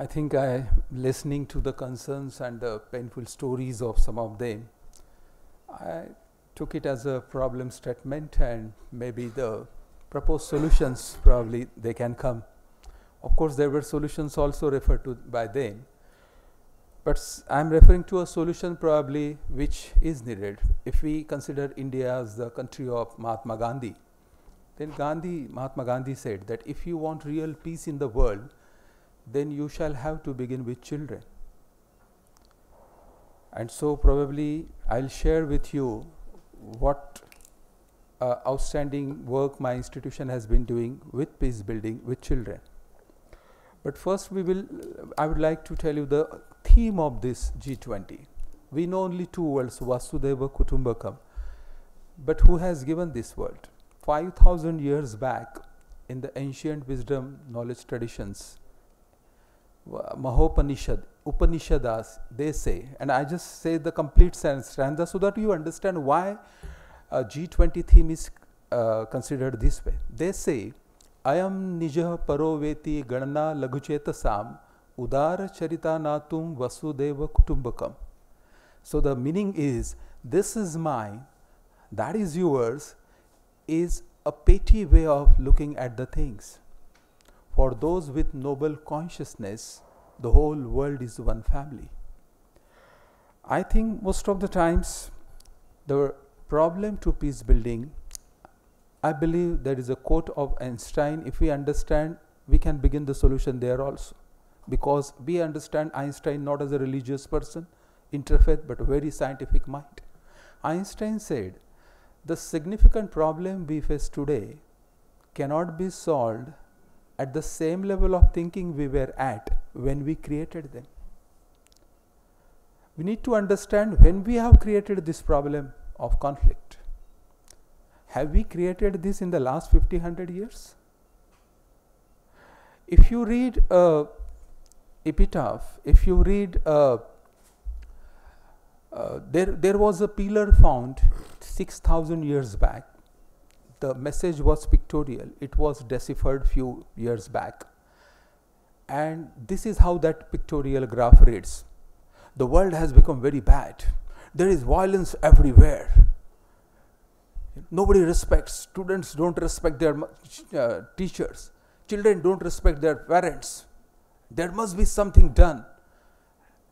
I think listening to the concerns and the painful stories of some of them, I took it as a problem statement, and maybe the proposed solutions, probably they can come. Of course, there were solutions also referred to by them, but I'm referring to a solution probably which is needed. If we consider India as the country of Mahatma Gandhi, then Mahatma Gandhi said that if you want real peace in the world, then you shall have to begin with children. And so probably I'll share with you what outstanding work my institution has been doing with peace building with children. But first I would like to tell you the theme of this G20. We know only two worlds, Vasudhaiva Kutumbakam. But who has given this world? 5,000 years back in the ancient wisdom knowledge traditions, Mahopanishad, Upanishadas, they say, and I just say the complete stanza so that you understand why a G20 theme is considered this way. They say, Ayam Nijah Paroveti Ganana Laghuchetasam Udara Charita Natum Vasudeva Kutumbakam. So the meaning is, this is mine, that is yours, is a petty way of looking at the things. For those with noble consciousness, the whole world is one family. I think most of the times the problem to peace building, I believe there is a quote of Einstein, if we understand, we can begin the solution there also. Because we understand Einstein not as a religious person, interfaith, but a very scientific mind. Einstein said, the significant problem we face today cannot be solved at the same level of thinking we were at when we created them. We need to understand when we have created this problem of conflict. Have we created this in the last 50, 100 years? If you read epitaph, if you read, there was a pillar found 6,000 years back. The message was pictorial. It was deciphered few years back. And this is how that pictorial graph reads. The world has become very bad. There is violence everywhere. Nobody respects. Students don't respect their teachers. Children don't respect their parents. There must be something done.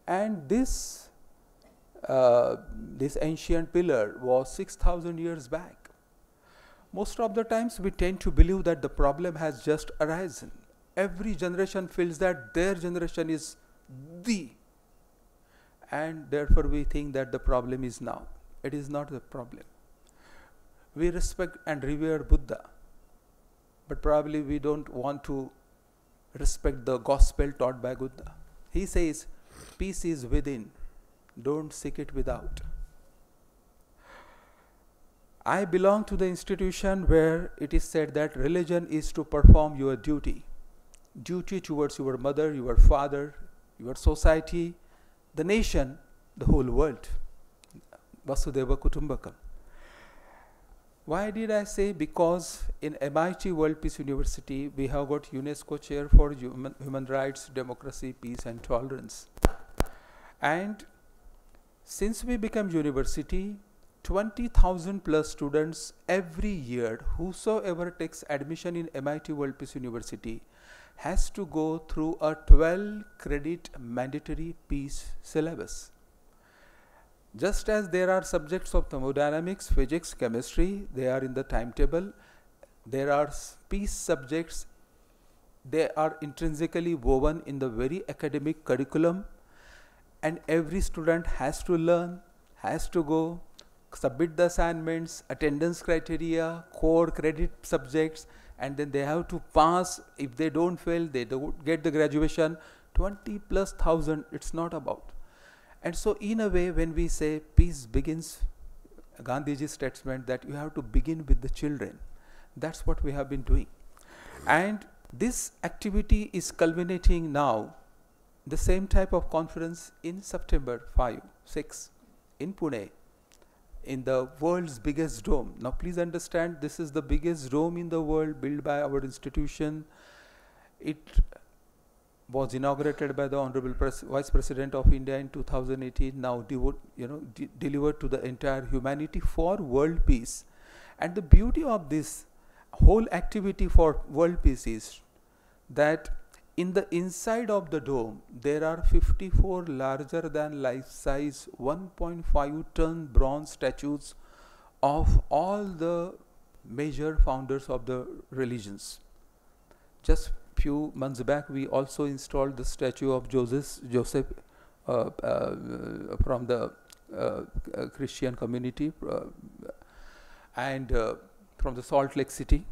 And this ancient pillar was 6,000 years back. Most of the times we tend to believe that the problem has just arisen. Every generation feels that their generation is and therefore we think that the problem is now. It is not the problem. We respect and revere Buddha, but probably we don't want to respect the gospel taught by Buddha. He says, peace is within, don't seek it without. I belong to the institution where it is said that religion is to perform your duty. Duty towards your mother, your father, your society, the nation, the whole world. Vasudeva Kutumbakam. Why did I say? Because in MIT World Peace University, we have got UNESCO Chair for Human Rights, Democracy, Peace and Tolerance. And since we became university, 20,000 plus students every year, whosoever takes admission in MIT World Peace University has to go through a 12-credit mandatory peace syllabus. Just as there are subjects of thermodynamics, physics, chemistry, they are in the timetable, there are peace subjects, they are intrinsically woven in the very academic curriculum, and every student has to learn, has to go, submit the assignments, attendance criteria, core credit subjects, and then they have to pass. If they don't fail, they don't get the graduation. 20 plus thousand, it's not about. And so in a way, when we say peace begins, Gandhiji's statement that you have to begin with the children, that's what we have been doing. And this activity is culminating now, the same type of conference in September 5, 6 in Pune, in the world's biggest dome. Now please understand, this is the biggest dome in the world built by our institution. It was inaugurated by the Honorable Vice President of India in 2018, now delivered to the entire humanity for world peace. And the beauty of this whole activity for world peace is that in the inside of the dome, there are 54 larger than life-size 1.5-ton bronze statues of all the major founders of the religions. Just few months back, we also installed the statue of Joseph from the Christian community and from the Salt Lake City.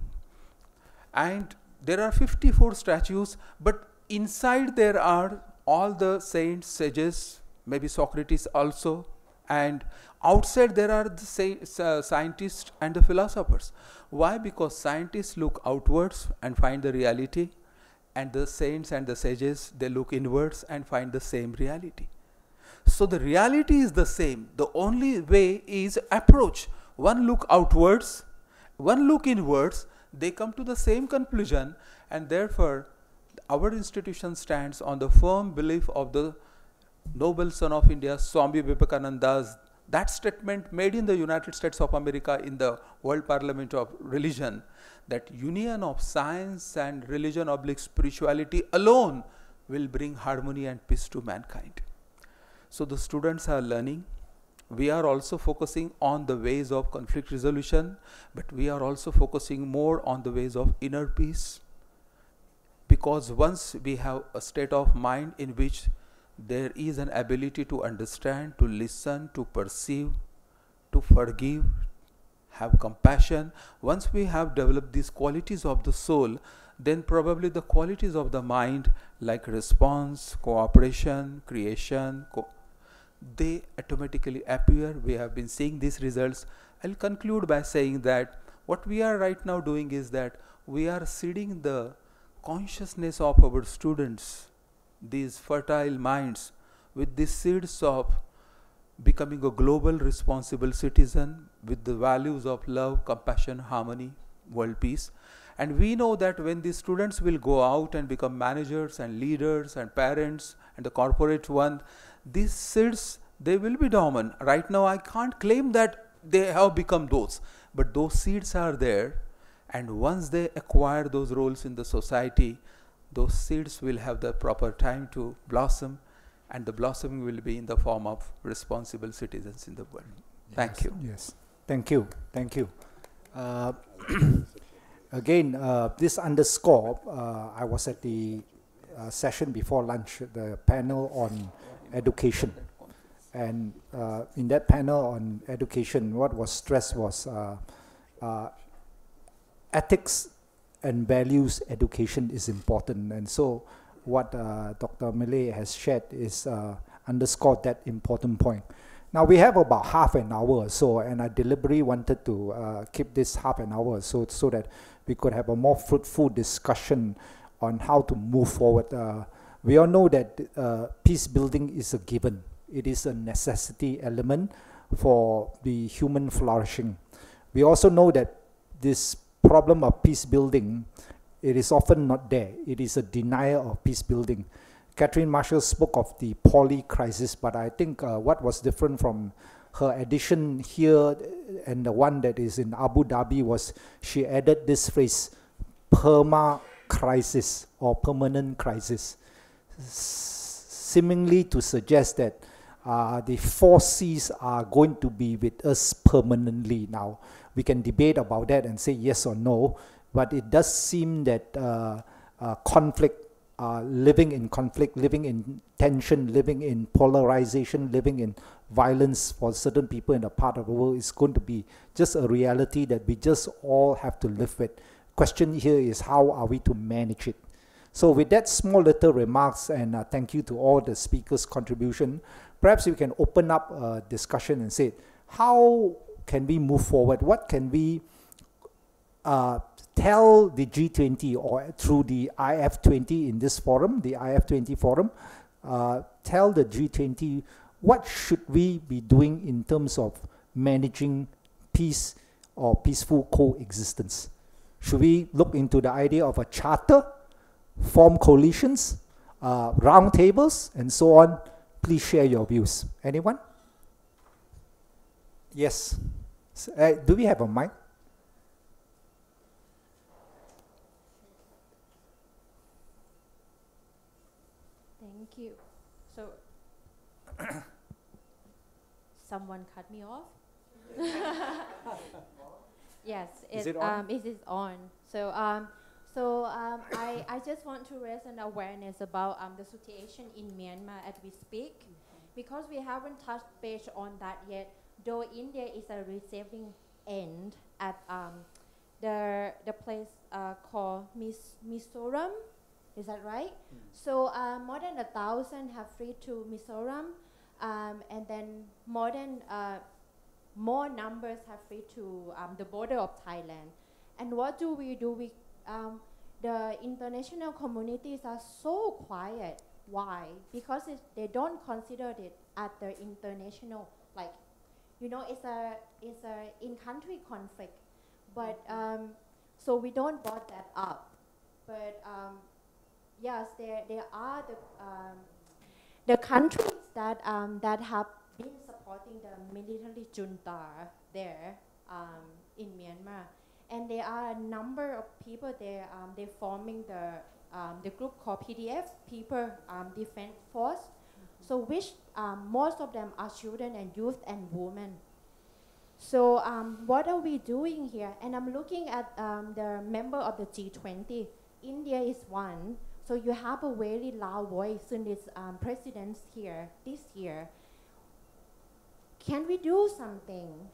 And there are 54 statues, but inside there are all the saints, sages, maybe Socrates also, and outside there are the scientists and the philosophers. Why? Because scientists look outwards and find the reality, and the saints and the sages, they look inwards and find the same reality. So the reality is the same. The only way is approach. One look outwards, one look inwards, they come to the same conclusion, and therefore our institution stands on the firm belief of the noble son of India, Swami Vivekananda's that statement made in the United States of America in the World Parliament of Religion, that union of science and religion / spirituality alone will bring harmony and peace to mankind. So the students are learning. We are also focusing on the ways of conflict resolution, but we are also focusing more on the ways of inner peace. Because once we have a state of mind in which there is an ability to understand, to listen, to perceive, to forgive, have compassion, once we have developed these qualities of the soul, then probably the qualities of the mind like response, cooperation, creation, they automatically appear. We have been seeing these results. I'll conclude by saying that what we are right now doing is that we are seeding the consciousness of our students, these fertile minds, with the seeds of becoming a global responsible citizen with the values of love, compassion, harmony, world peace. And we know that when these students will go out and become managers and leaders and parents and the corporate one, these seeds, they will be dormant. Right now I can't claim that they have become those, but those seeds are there, and once they acquire those roles in the society, those seeds will have the proper time to blossom, and the blossoming will be in the form of responsible citizens in the world. Yes. Thank you. Yes, thank you, thank you. Again, this underscore, I was at the session before lunch, the panel on education. And in that panel on education, what was stressed was ethics and values education is important. And so what Dr. Millet has shared is underscored that important point. Now we have about half an hour or so, and I deliberately wanted to keep this half an hour so that we could have a more fruitful discussion on how to move forward. We all know that peace building is a given. It is a necessity element for the human flourishing. We also know that this problem of peace building, it is often not there. It is a denial of peace building. Catherine Marshall spoke of the poly crisis, but I think what was different from her addition here and the one that is in Abu Dhabi was she added this phrase, perma crisis or permanent crisis, seemingly to suggest that the 4 C's are going to be with us permanently. Now, we can debate about that and say yes or no, but it does seem that conflict, living in conflict, living in tension, living in polarization, living in violence for certain people in a part of the world is going to be just a reality that we just all have to live with. Question here is how are we to manage it? So with that small little remarks, and thank you to all the speakers' contribution, perhaps we can open up a discussion and say, how can we move forward? What can we tell the G20 or through the IF20 in this forum, the IF20 forum, tell the G20 what should we be doing in terms of managing peace or peaceful coexistence? Should we look into the idea of a charter, form coalitions, round tables, and so on? Please share your views. Anyone? Yes. Do we have a mic? Thank you. So, someone cut me off? Yes, Is it on? It is on. So, I just want to raise an awareness about the situation in Myanmar as we speak, because we haven't touched base on that yet. Though India is a receiving end at the place called Mizoram, is that right? So more than 1,000 have fled to Mizoram, and then more numbers have fled to the border of Thailand. And what do? We the international communities are so quiet. Why? Because they don't consider it at the international, like, you know, it's a in-country conflict, but so we don't brought that up. But yes, there are the countries that that have been supporting the military junta there in Myanmar. And there are a number of people there. They're forming the group called PDF, People Defense Force. So which most of them are children and youth and women. So what are we doing here? And I'm looking at the member of the G20. India is one. So you have a very loud voice in this presidents here this year. Can we do something?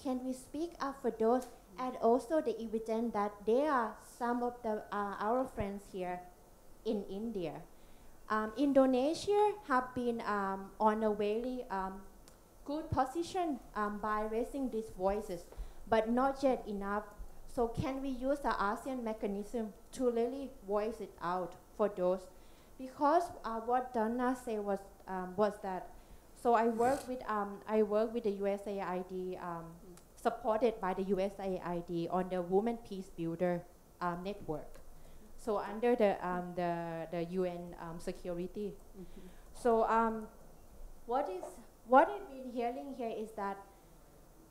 Can we speak up for those? And also the evidence that there are some of the, our friends here in India. Indonesia have been on a very good position by raising these voices, but not yet enough. So can we use the ASEAN mechanism to really voice it out for those? Because what Donna said was that, so I work with the USAID, supported by the USAID on the Women Peace Builder network. So under the UN security. So what I've been hearing here is that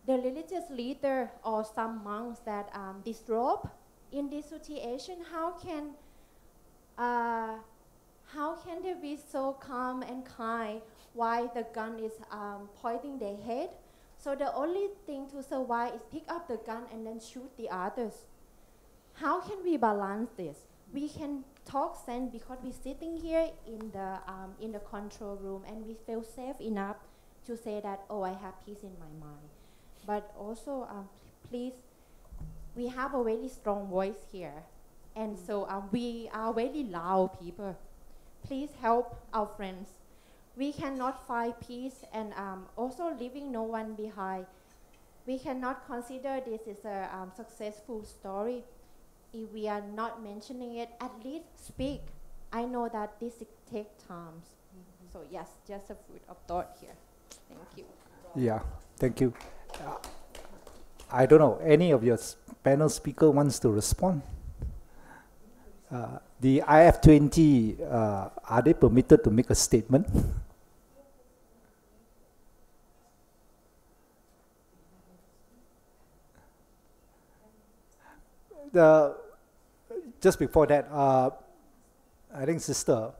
the religious leader or some monks that disrobe in this situation, how can they be so calm and kind while the gun is pointing their head? So the only thing to survive is pick up the gun and then shoot the others. How can we balance this? We can talk sense because we're sitting here in the control room and we feel safe enough to say that, oh, I have peace in my mind. But also, please, we have a very strong voice here. And so we are very loud people. Please help our friends. We cannot find peace and also leaving no one behind. We cannot consider this as a successful story if we are not mentioning it. At least speak. I know that this takes time. So yes, just a food of thought here. Thank you. Yeah, thank you. I don't know, any of your panel speaker wants to respond? The IF20, are they permitted to make a statement? Just before that, I think sister,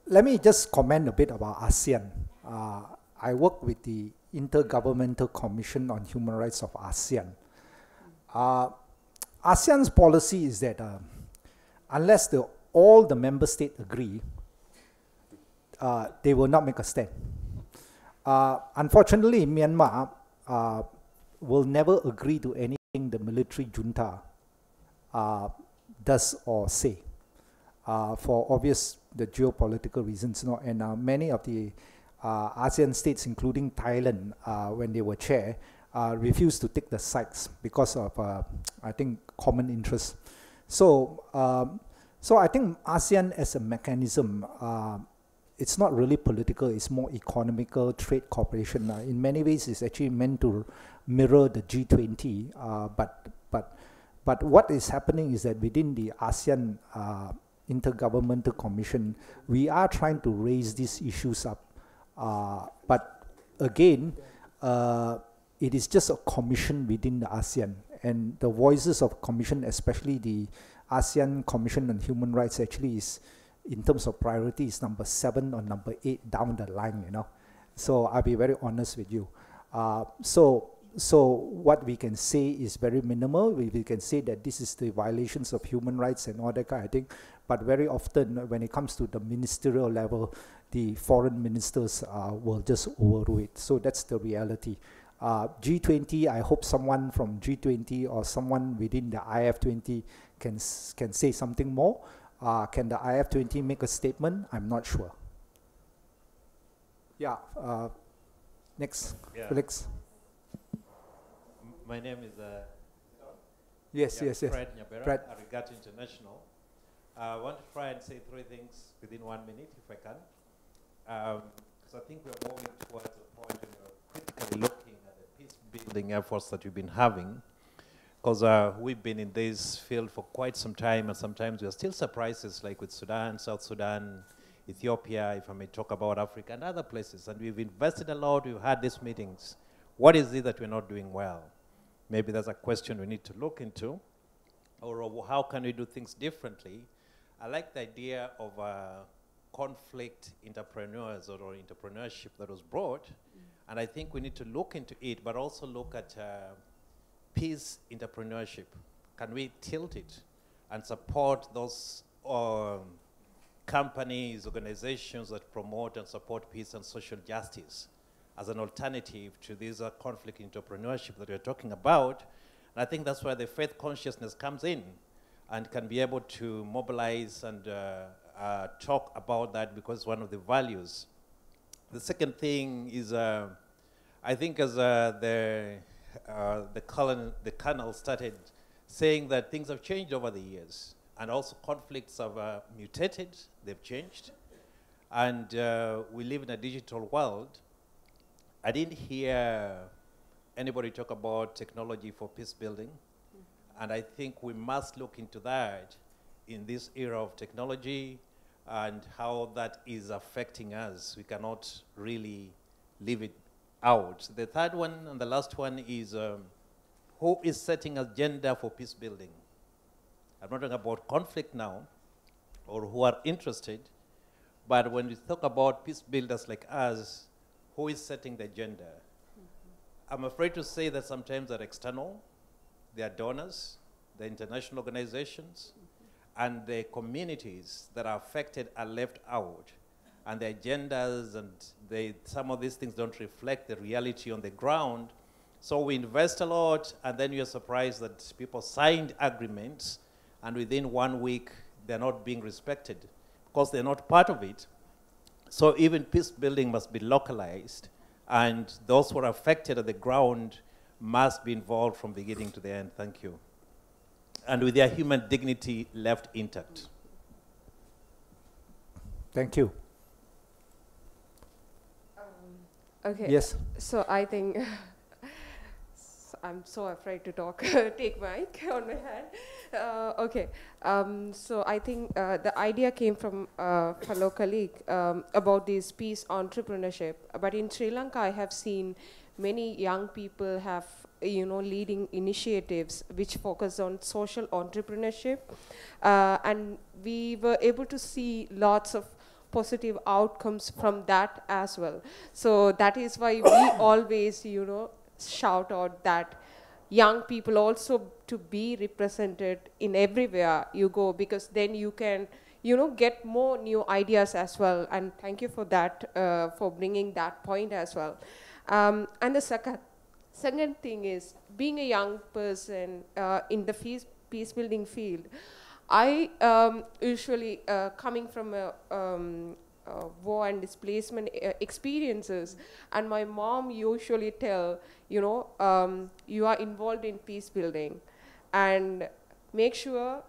let me just comment a bit about ASEAN. I work with the Intergovernmental Commission on Human Rights of ASEAN. ASEAN's policy is that unless all the member states agree, they will not make a stand. Unfortunately, Myanmar will never agree to anything the military junta does or say, for obvious the geopolitical reasons. And many of the ASEAN states, including Thailand, when they were chair, refused to take the sides because of, I think, common interests. So I think ASEAN as a mechanism, it's not really political, it's more economical, trade cooperation. In many ways, it's actually meant to mirror the G20, but what is happening is that within the ASEAN Intergovernmental Commission, we are trying to raise these issues up. But again, it is just a commission within the ASEAN, and the voices of commission, especially the ASEAN Commission on Human Rights, actually is, in terms of priority, is number 7 or number 8 down the line, So I'll be very honest with you. So what we can say is very minimal. We can say that this is the violations of human rights and all that kind of thing. But very often, when it comes to the ministerial level, the foreign ministers will just overrule it. So that's the reality. G20, I hope someone from G20 or someone within the IF20 can say something more. Can the IF20 make a statement? I'm not sure. Yeah. Next, yeah. Felix. My name is Yes. Fred Nyabera, Fred. Arigatou International. I want to try and say 3 things within 1 minute, if I can. Because I think we're moving towards a point when we're critically looking at the peace-building efforts that we've been having. Because we've been in this field for quite some time, and sometimes we are still surprises, like with Sudan, South Sudan, Ethiopia, if I may talk about Africa and other places. And we've invested a lot, we've had these meetings. What is it that we're not doing well? Maybe that's a question we need to look into. Or how can we do things differently? I like the idea of conflict entrepreneurs or entrepreneurship that was brought. And I think we need to look into it, but also look at peace entrepreneurship. Can we tilt it and support those companies, organizations that promote and support peace and social justice as an alternative to this conflict entrepreneurship that we're talking about? And I think that's where the faith consciousness comes in and can be able to mobilize and talk about that, because it's one of the values. The second thing is, I think as the colonel started saying that things have changed over the years, and also conflicts have mutated, they've changed, and we live in a digital world. I didn't hear anybody talk about technology for peace building, and I think we must look into that in this era of technology and how that is affecting us. We cannot really leave it out. The third one and the last one is who is setting agenda for peace building? I'm not talking about conflict now, or who are interested, but when we talk about peace builders like us, who is setting the agenda? I'm afraid to say that sometimes they're external, they are donors, the international organizations, and the communities that are affected are left out. And the agendas and some of these things don't reflect the reality on the ground. So we invest a lot, and then you're surprised that people signed agreements, and within 1 week, they're not being respected because they're not part of it. So even peace building must be localized, and those who are affected at the ground must be involved from beginning to the end. Thank you. And with their human dignity left intact. Thank you. Okay. Yes. So I think I'm so afraid to talk. Take mic on my hand. Okay. So I think the idea came from a fellow colleague about this peace entrepreneurship. But in Sri Lanka, I have seen many young people have, leading initiatives which focus on social entrepreneurship. And we were able to see lots of positive outcomes from that as well. So that is why we always, shout out that young people also to be represented in everywhere you go, because then you can, get more new ideas as well. And thank you for that, for bringing that point as well. And the second thing is, being a young person in the peace building field, I usually, coming from a war and displacement experiences, and my mom usually tell, you are involved in peace building, and make sure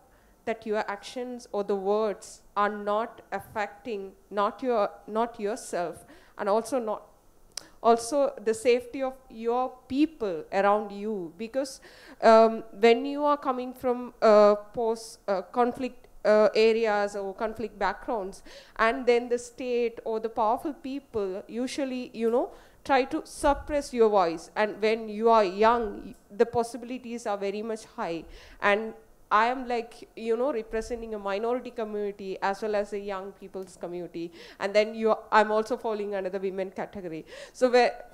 that your actions or the words are not affecting not yourself, and also the safety of your people around you, because when you are coming from post-conflict areas or conflict backgrounds, and then the state or the powerful people usually, try to suppress your voice. And when you are young, the possibilities are very much high. And I am representing a minority community as well as a young people's community. And then I'm also falling under the women category. So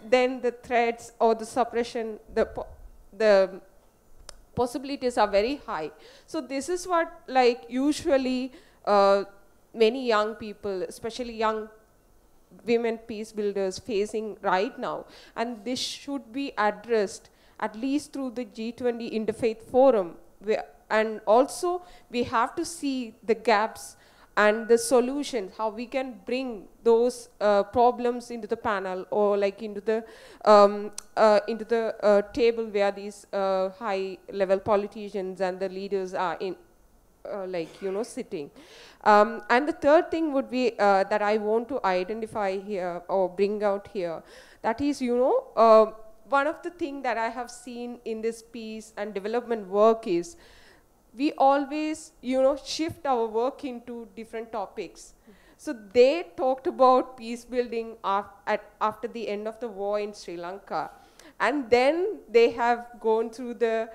then the threats or the suppression, the possibilities are very high. So this is what usually many young people, especially young women peace builders, facing right now. And this should be addressed at least through the G20 Interfaith Forum. And also we have to see the gaps and the solutions, how we can bring those problems into the panel, or into the table where these high-level politicians and the leaders are in, sitting. And the third thing would be that I want to identify here or bring out here. That is, one of the things that I have seen in this peace and development work is we always, shift our work into different topics. So they talked about peace building after the end of the war in Sri Lanka. And then they have gone through the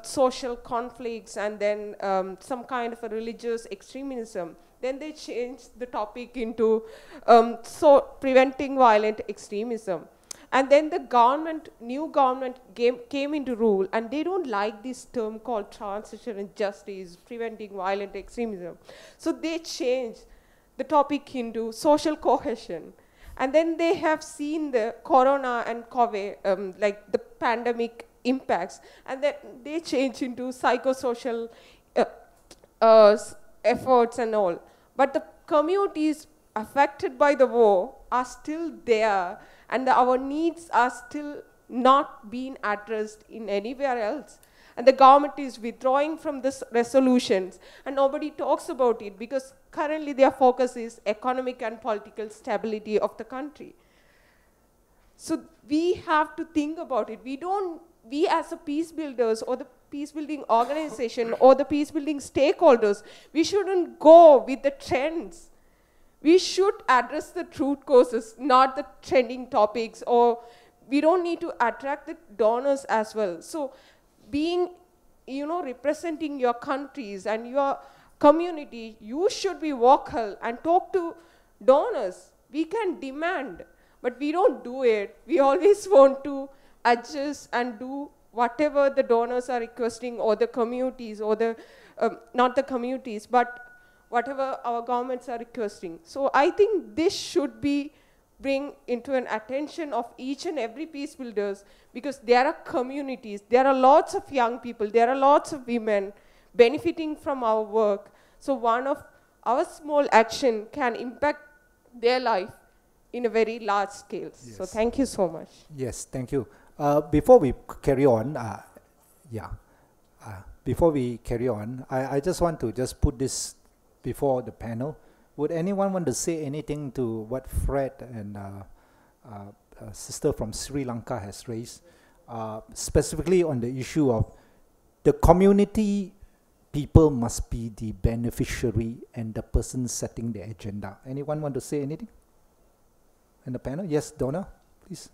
social conflicts and then some kind of a religious extremism. Then they changed the topic into preventing violent extremism. And then the new government came into rule, and they don't like this term called transition and justice, preventing violent extremism. So they changed the topic into social cohesion. And then they have seen the corona and COVID, like the pandemic impacts, and then they change into psychosocial efforts and all. But the communities affected by the war are still there, and our needs are still not being addressed in anywhere else. And the government is withdrawing from this resolutions, and nobody talks about it because currently their focus is economic and political stability of the country. So we have to think about it. We as a peace builders or the peace building organization or the peace building stakeholders, we shouldn't go with the trends. We should address the root causes, not the trending topics, or we don't need to attract the donors as well. So being, representing your countries and your community, you should be vocal and talk to donors. We can demand, but we don't do it. We always want to adjust and do whatever the donors are requesting, or the communities, or the, not the communities, but whatever our governments are requesting. So I think this should be bring into an attention of each and every peace builders, because there are communities, there are lots of young people, there are lots of women benefiting from our work. So one of our small action can impact their life in a very large scale. Yes. So thank you so much. Yes, thank you. Before we carry on, I just want to just put this before the panel. Would anyone want to say anything to what Fred and sister from Sri Lanka has raised, specifically on the issue of the community people must be the beneficiary and the person setting the agenda? Anyone want to say anything in the panel? Yes, Donna, please.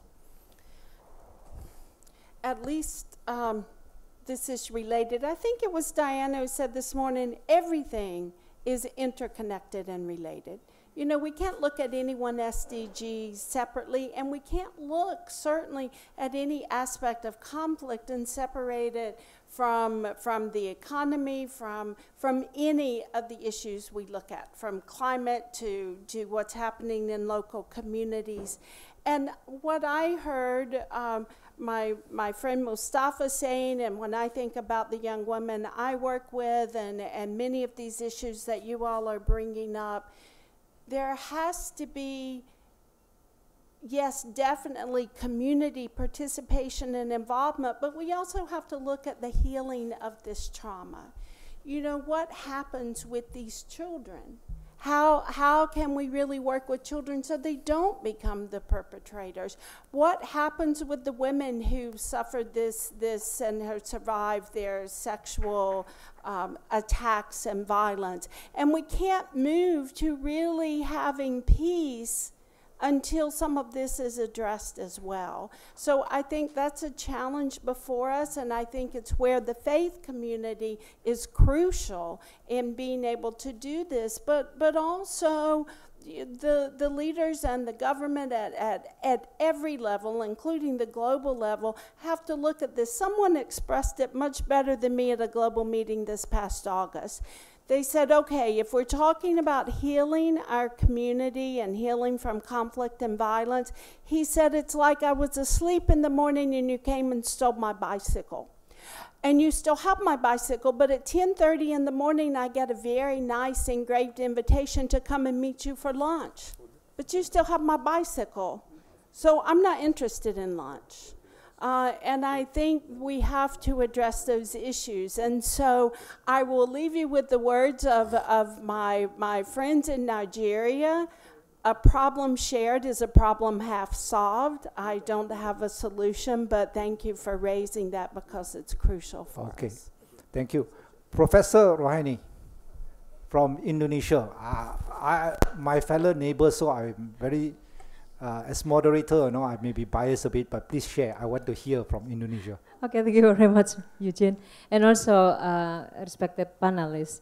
At least this is related. I think it was Diana who said this morning, everything is interconnected and related. We can't look at any one SDG separately, and we can't look certainly at any aspect of conflict and separate it from the economy, from any of the issues we look at, from climate to what's happening in local communities. And what I heard my friend Mustafa saying, and when I think about the young women I work with and many of these issues that you all are bringing up, there has to be, yes, definitely community participation and involvement, but we also have to look at the healing of this trauma. What happens with these children? How can we really work with children so they don't become the perpetrators? What happens with the women who suffered this and have survived their sexual attacks and violence? And we can't move to really having peace until some of this is addressed as well. So I think that's a challenge before us, and I think it's where the faith community is crucial in being able to do this, but also the leaders and the government at every level, including the global level, have to look at this. Someone expressed it much better than me at a global meeting this past August. They said, okay, if we're talking about healing our community and healing from conflict and violence, he said, it's like I was asleep in the morning and you came and stole my bicycle. And you still have my bicycle, but at 10:30 in the morning, I get a very nice engraved invitation to come and meet you for lunch. But you still have my bicycle. So I'm not interested in lunch. And I think we have to address those issues. And so I will leave you with the words of my friends in Nigeria. A problem shared is a problem half solved. I don't have a solution, but thank you for raising that because it's crucial for us. Okay, thank you. Professor Rohani from Indonesia. my fellow neighbor, so I'm very, as moderator, I may be biased a bit, but please share. I want to hear from Indonesia. Okay, thank you very much, Eugene. And also, respected panelists.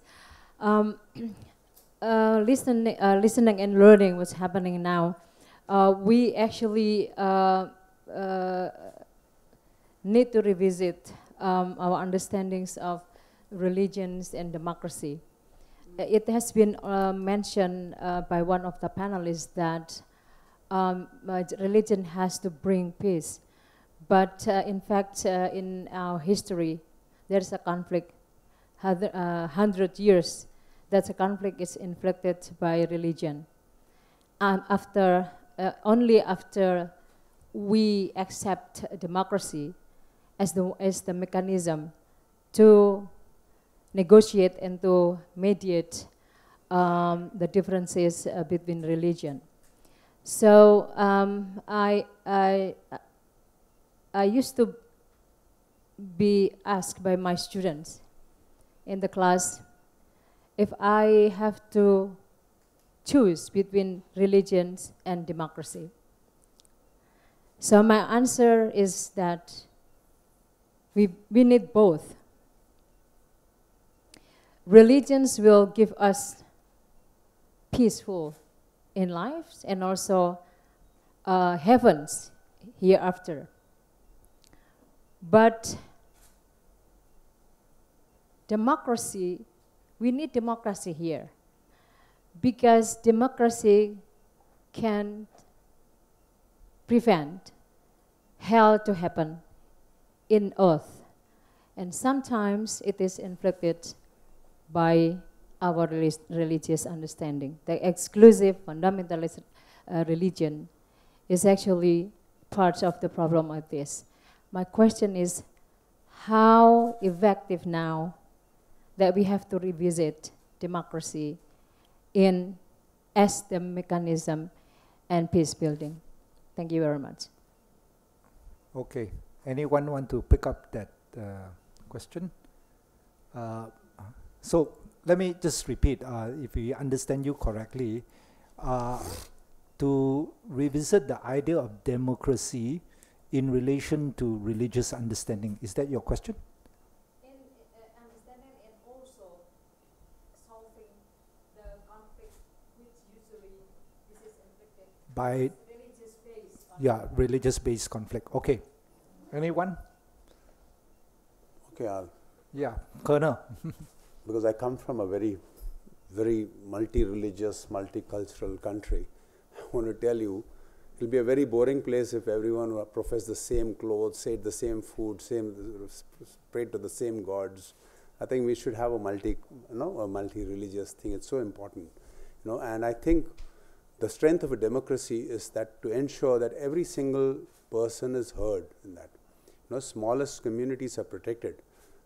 Listening and learning what's happening now, we actually need to revisit our understandings of religions and democracy. It has been mentioned by one of the panelists that religion has to bring peace. But in fact, in our history, there's a conflict, 100 years, that a conflict is inflicted by religion. Only after we accept democracy as the mechanism to negotiate and to mediate the differences between religion. So I used to be asked by my students in the class if I have to choose between religions and democracy. So my answer is that we need both. Religions will give us peaceful in lives and also heavens hereafter. But democracy, we need democracy here because democracy can prevent hell to happen in earth. And sometimes it is inflicted by our religious understanding. The exclusive fundamentalist religion is actually part of the problem of this. My question is, how effective now that we have to revisit democracy as the mechanism and peace building? Thank you very much. Okay. Anyone want to pick up that question? So let me just repeat, if we understand you correctly, to revisit the idea of democracy in relation to religious understanding. Is that your question? In understanding and also solving the conflict which usually this is inflicted by religious-based conflict. Yeah, religious-based conflict. Okay. Anyone? Okay, yeah, Colonel. Because I come from a very, very multi-religious, multicultural country, I want to tell you, it will be a very boring place if everyone professed the same clothes, ate the same food, prayed to the same gods. I think we should have a multi-religious thing. It's so important, And I think the strength of a democracy is that to ensure that every single person is heard in that. Smallest communities are protected.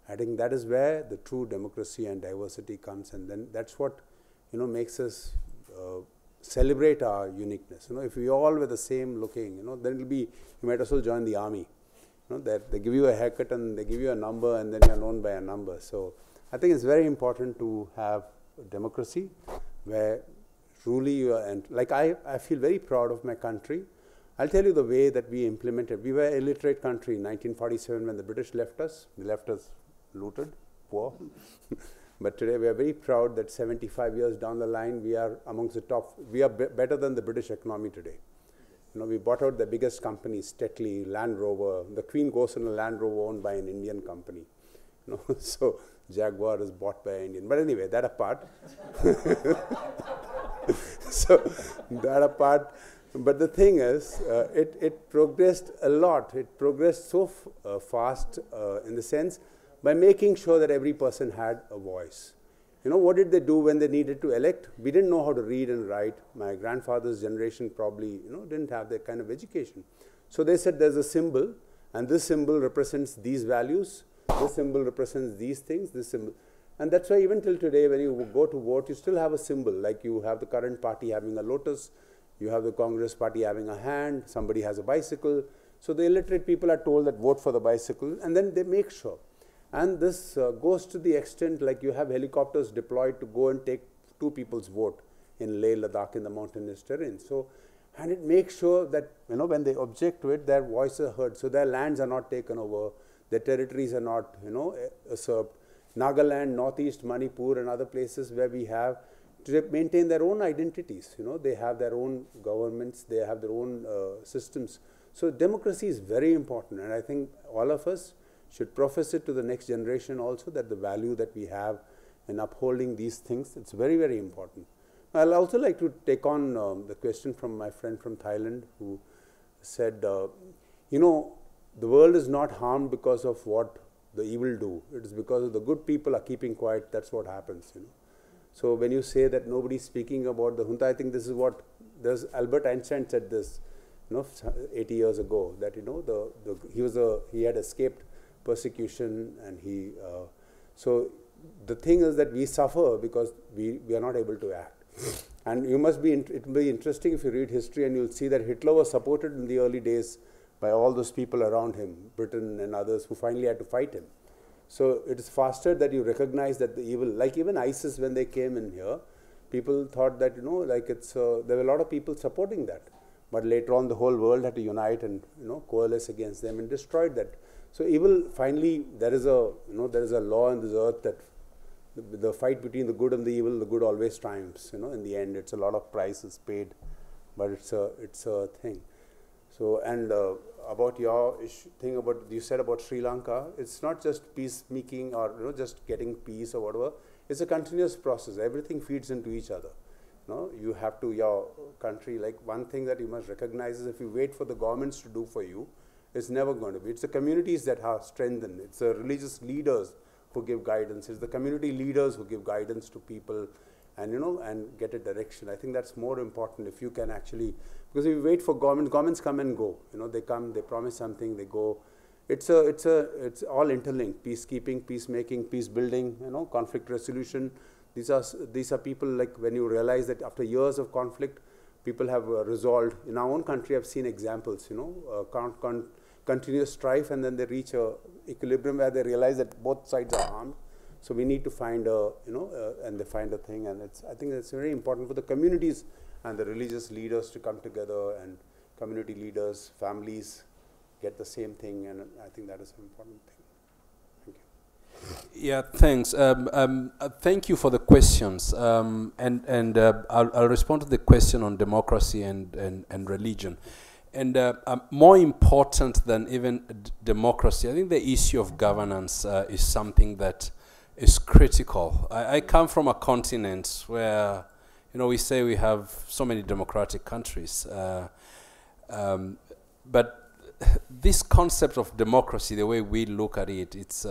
I think that is where the true democracy and diversity comes, and then that's what makes us celebrate our uniqueness. If we all were the same looking, then it'll be, you might as well join the army. That they give you a haircut and they give you a number, and then you're known by a number. So I think it's very important to have a democracy where truly you are, and like I feel very proud of my country. I'll tell you the way that we implemented. We were an illiterate country in 1947 when the British left us. They left us looted, poor. But today we are very proud that 75 years down the line, we are amongst the top. We are better than the British economy today. We bought out the biggest companies, Tetley, Land Rover. The Queen goes in a Land Rover owned by an Indian company. So Jaguar is bought by an Indian. But anyway, that apart. So that apart. But the thing is, it progressed a lot. It progressed so fast in the sense by making sure that every person had a voice. What did they do when they needed to elect? We didn't know how to read and write. My grandfather's generation probably didn't have that kind of education. So they said there's a symbol, and this symbol represents these values. This symbol represents these things. This symbol. And that's why even till today, when you go to vote, you still have a symbol. Like you have the current party having a lotus. You have the Congress party having a hand, somebody has a bicycle. So the illiterate people are told that vote for the bicycle, and then they make sure. And this goes to the extent like you have helicopters deployed to go and take two people's vote. in Leh, Ladakh, in the mountainous terrain. So, and it makes sure that, you know, when they object to it, their voices are heard. So their lands are not taken over, their territories are not, you know, usurped. Nagaland, Northeast, Manipur, and other places where we have to maintain their own identities. You know, they have their own governments, they have their own systems. So democracy is very important, and I think all of us should profess it to the next generation also, that the value that we have in upholding these things, it's very, very important. I'll also like to take on the question from my friend from Thailand, who said, you know, the world is not harmed because of what the evil do. It is because of the good people are keeping quiet. That's what happens, you know. So when you say that nobody's speaking about the junta, I think this is what Albert Einstein said this, you know, 80 years ago, that, you know, he had escaped persecution, and so the thing is that we suffer because we are not able to act. And you must be, it will be interesting if you read history, and you'll see that Hitler was supported in the early days by all those people around him, Britain and others, who finally had to fight him. So it is faster that you recognize that the evil, like even ISIS, when they came in here, people thought that, you know, like there were a lot of people supporting that. But later on, the whole world had to unite and, you know, coalesce against them and destroyed that. So evil, finally, there is a law in this earth that the fight between the good and the evil, the good always triumphs. You know, in the end, it's a lot of prices paid, but it's a thing. So, and about your thing about, you said about Sri Lanka, it's not just peacemaking or, you know, just getting peace or whatever. It's a continuous process. Everything feeds into each other. You know, you have to, your country, like one thing that you must recognize is if you wait for the governments to do for you, it's never going to be. It's the communities that are strengthened. It's the religious leaders who give guidance. It's the community leaders who give guidance to people, and, you know, and get a direction. I think that's more important if you can actually, because if you wait for governments come and go. You know, they come, they promise something, they go. It's all interlinked. Peacekeeping, peacemaking, peace building, you know, conflict resolution. These are people, like when you realize that after years of conflict, people have resolved. In our own country, I've seen examples, you know, continuous strife, and then they reach a equilibrium where they realize that both sides are harmed. So we need to find a, you know, and they find a thing, and I think it's very important for the communities and the religious leaders to come together, and community leaders, families get the same thing, and I think that is an important thing. Thank you. Yeah, thanks. Thank you for the questions, and I'll respond to the question on democracy and religion. And more important than even democracy, I think the issue of governance is something that is critical. I come from a continent where, you know, we say we have so many democratic countries, but this concept of democracy, the way we look at it, it's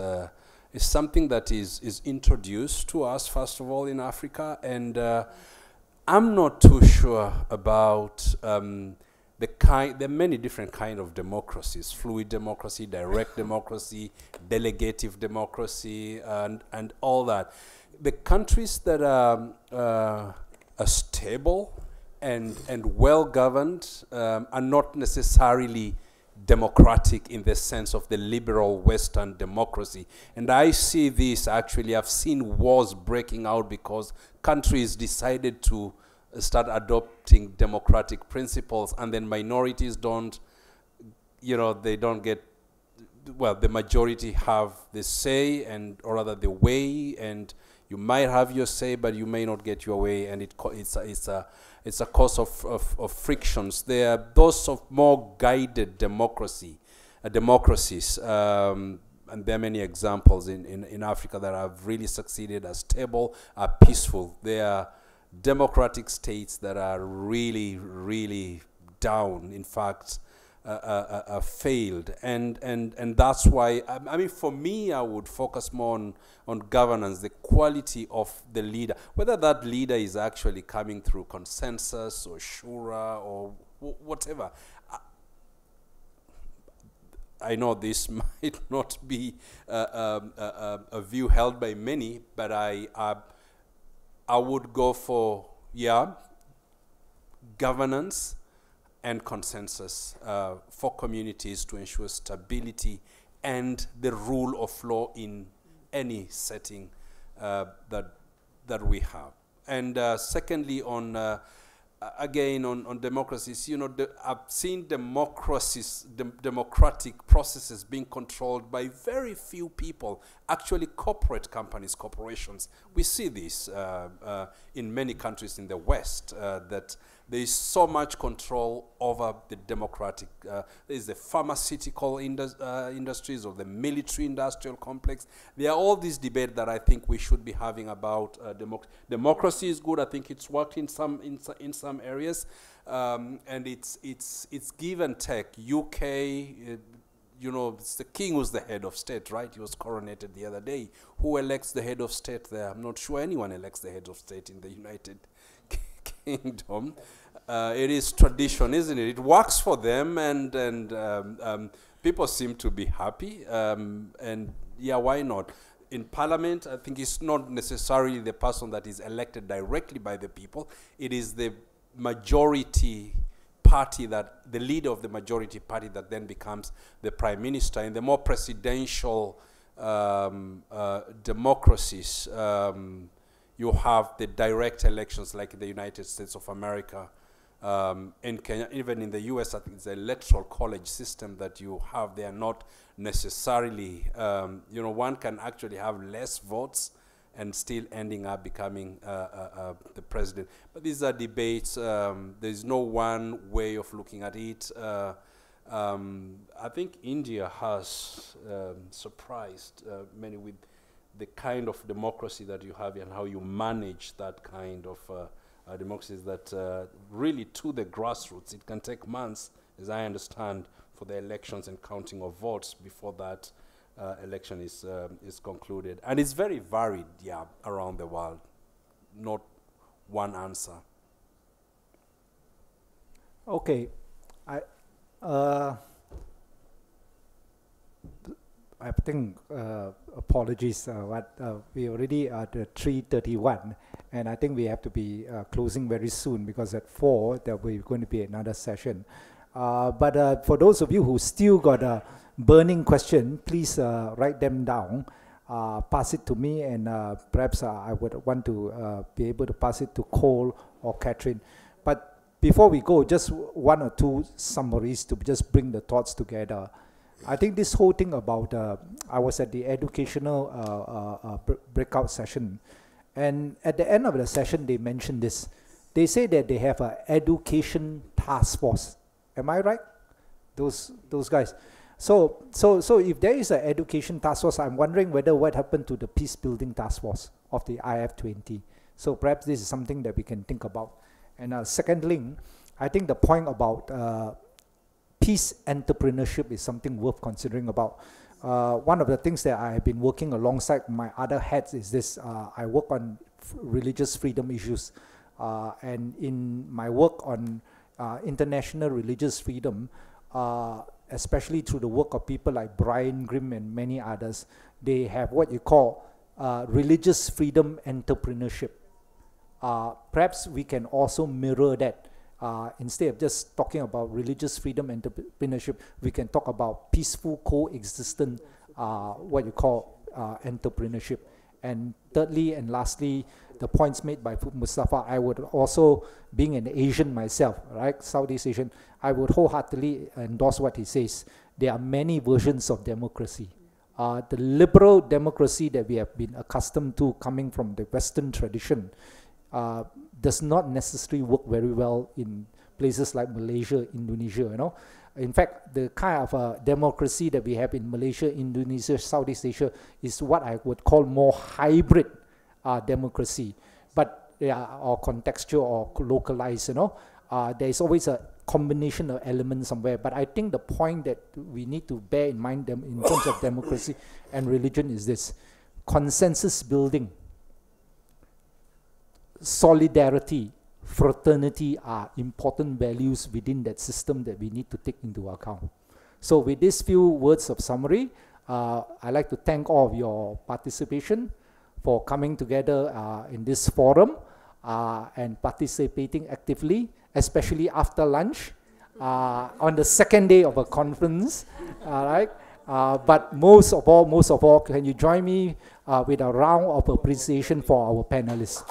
something that is introduced to us, first of all, in Africa, and I'm not too sure about there are many different kinds of democracies: fluid democracy, direct democracy, delegative democracy, and all that. The countries that are stable and well governed are not necessarily democratic in the sense of the liberal Western democracy. And I see this, actually, I've seen wars breaking out because countries decided to start adopting democratic principles, and then minorities don't, you know, they don't get, well, the majority have the say, and or rather the way, and you might have your say, but you may not get your way, and it's a cause of frictions. There are those of more guided democracies, and there are many examples in Africa that have really succeeded, are stable, are peaceful. They are democratic states that are really, really down, in fact, failed. And that's why, I mean, for me, I would focus more on governance, the quality of the leader, whether that leader is actually coming through consensus or shura or whatever. I know this might not be a view held by many, but I would go for, governance and consensus for communities to ensure stability and the rule of law in any setting that we have. secondly, on again on democracies, you know, I've seen democracies, democratic processes being controlled by very few people, actually corporate companies, corporations. We see this in many countries in the West, that there is so much control over the democratic, there is the pharmaceutical industries or the military industrial complex. There are all these debates that I think we should be having about democracy is good. I think it's worked in some areas, and it's give and take. UK, you know, it's the king who's the head of state, right? He was coronated the other day. Who elects the head of state there? I'm not sure anyone elects the head of state in the United Kingdom. It is tradition, isn't it? It works for them, and people seem to be happy. And yeah, why not? In Parliament, I think it's not necessarily the person that is elected directly by the people. It is the majority party, that the leader of the majority party, that then becomes the prime minister. In the more presidential democracies, you have the direct elections, like in the United States of America. In Kenya, even in the US, I think it's the electoral college system that you have. They are not necessarily, you know, one can actually have less votes and still ending up becoming the president. But these are debates. There's no one way of looking at it. I think India has surprised many with the kind of democracy that you have and how you manage that kind of democracy, that really to the grassroots, it can take months, as I understand, for the elections and counting of votes before that election is concluded. And it's very varied, yeah, around the world. Not one answer. Okay. I think, apologies, we already are at 3:31, and I think we have to be closing very soon, because at 4 there will going to be another session. But for those of you who still got a burning question, please write them down, pass it to me, and perhaps I would want to be able to pass it to Cole or Catherine. But before we go, just one or two summaries to just bring the thoughts together. I think this whole thing about, I was at the educational breakout session, and at the end of the session they mentioned this. They say that they have an education task force. Am I right? Those guys. So if there is an education task force, I'm wondering whether what happened to the peace building task force of the IF20. So perhaps this is something that we can think about. And second link, I think the point about peace entrepreneurship is something worth considering about. One of the things that I have been working alongside my other hats is this. I work on religious freedom issues. And in my work on international religious freedom, especially through the work of people like Brian Grimm and many others, they have what you call religious freedom entrepreneurship. Perhaps we can also mirror that. Instead of just talking about religious freedom entrepreneurship, we can talk about peaceful coexistence, what you call entrepreneurship. And thirdly and lastly, the points made by Mustafa, I would also, being an Asian myself, right, Southeast Asian, I would wholeheartedly endorse what he says. There are many versions of democracy. The liberal democracy that we have been accustomed to coming from the Western tradition does not necessarily work very well in places like Malaysia, Indonesia, you know. In fact, the kind of democracy that we have in Malaysia, Indonesia, Southeast Asia is what I would call more hybrid democracy, but or contextual or localized, you know. There is always a combination of elements somewhere, but I think the point that we need to bear in mind in terms of democracy and religion is this: consensus building, solidarity, fraternity are important values within that system that we need to take into account. So with these few words of summary, I'd like to thank all of your participation for coming together in this forum and participating actively, especially after lunch on the second day of a conference. All right. But most of all, can you join me with a round of appreciation for our panelists?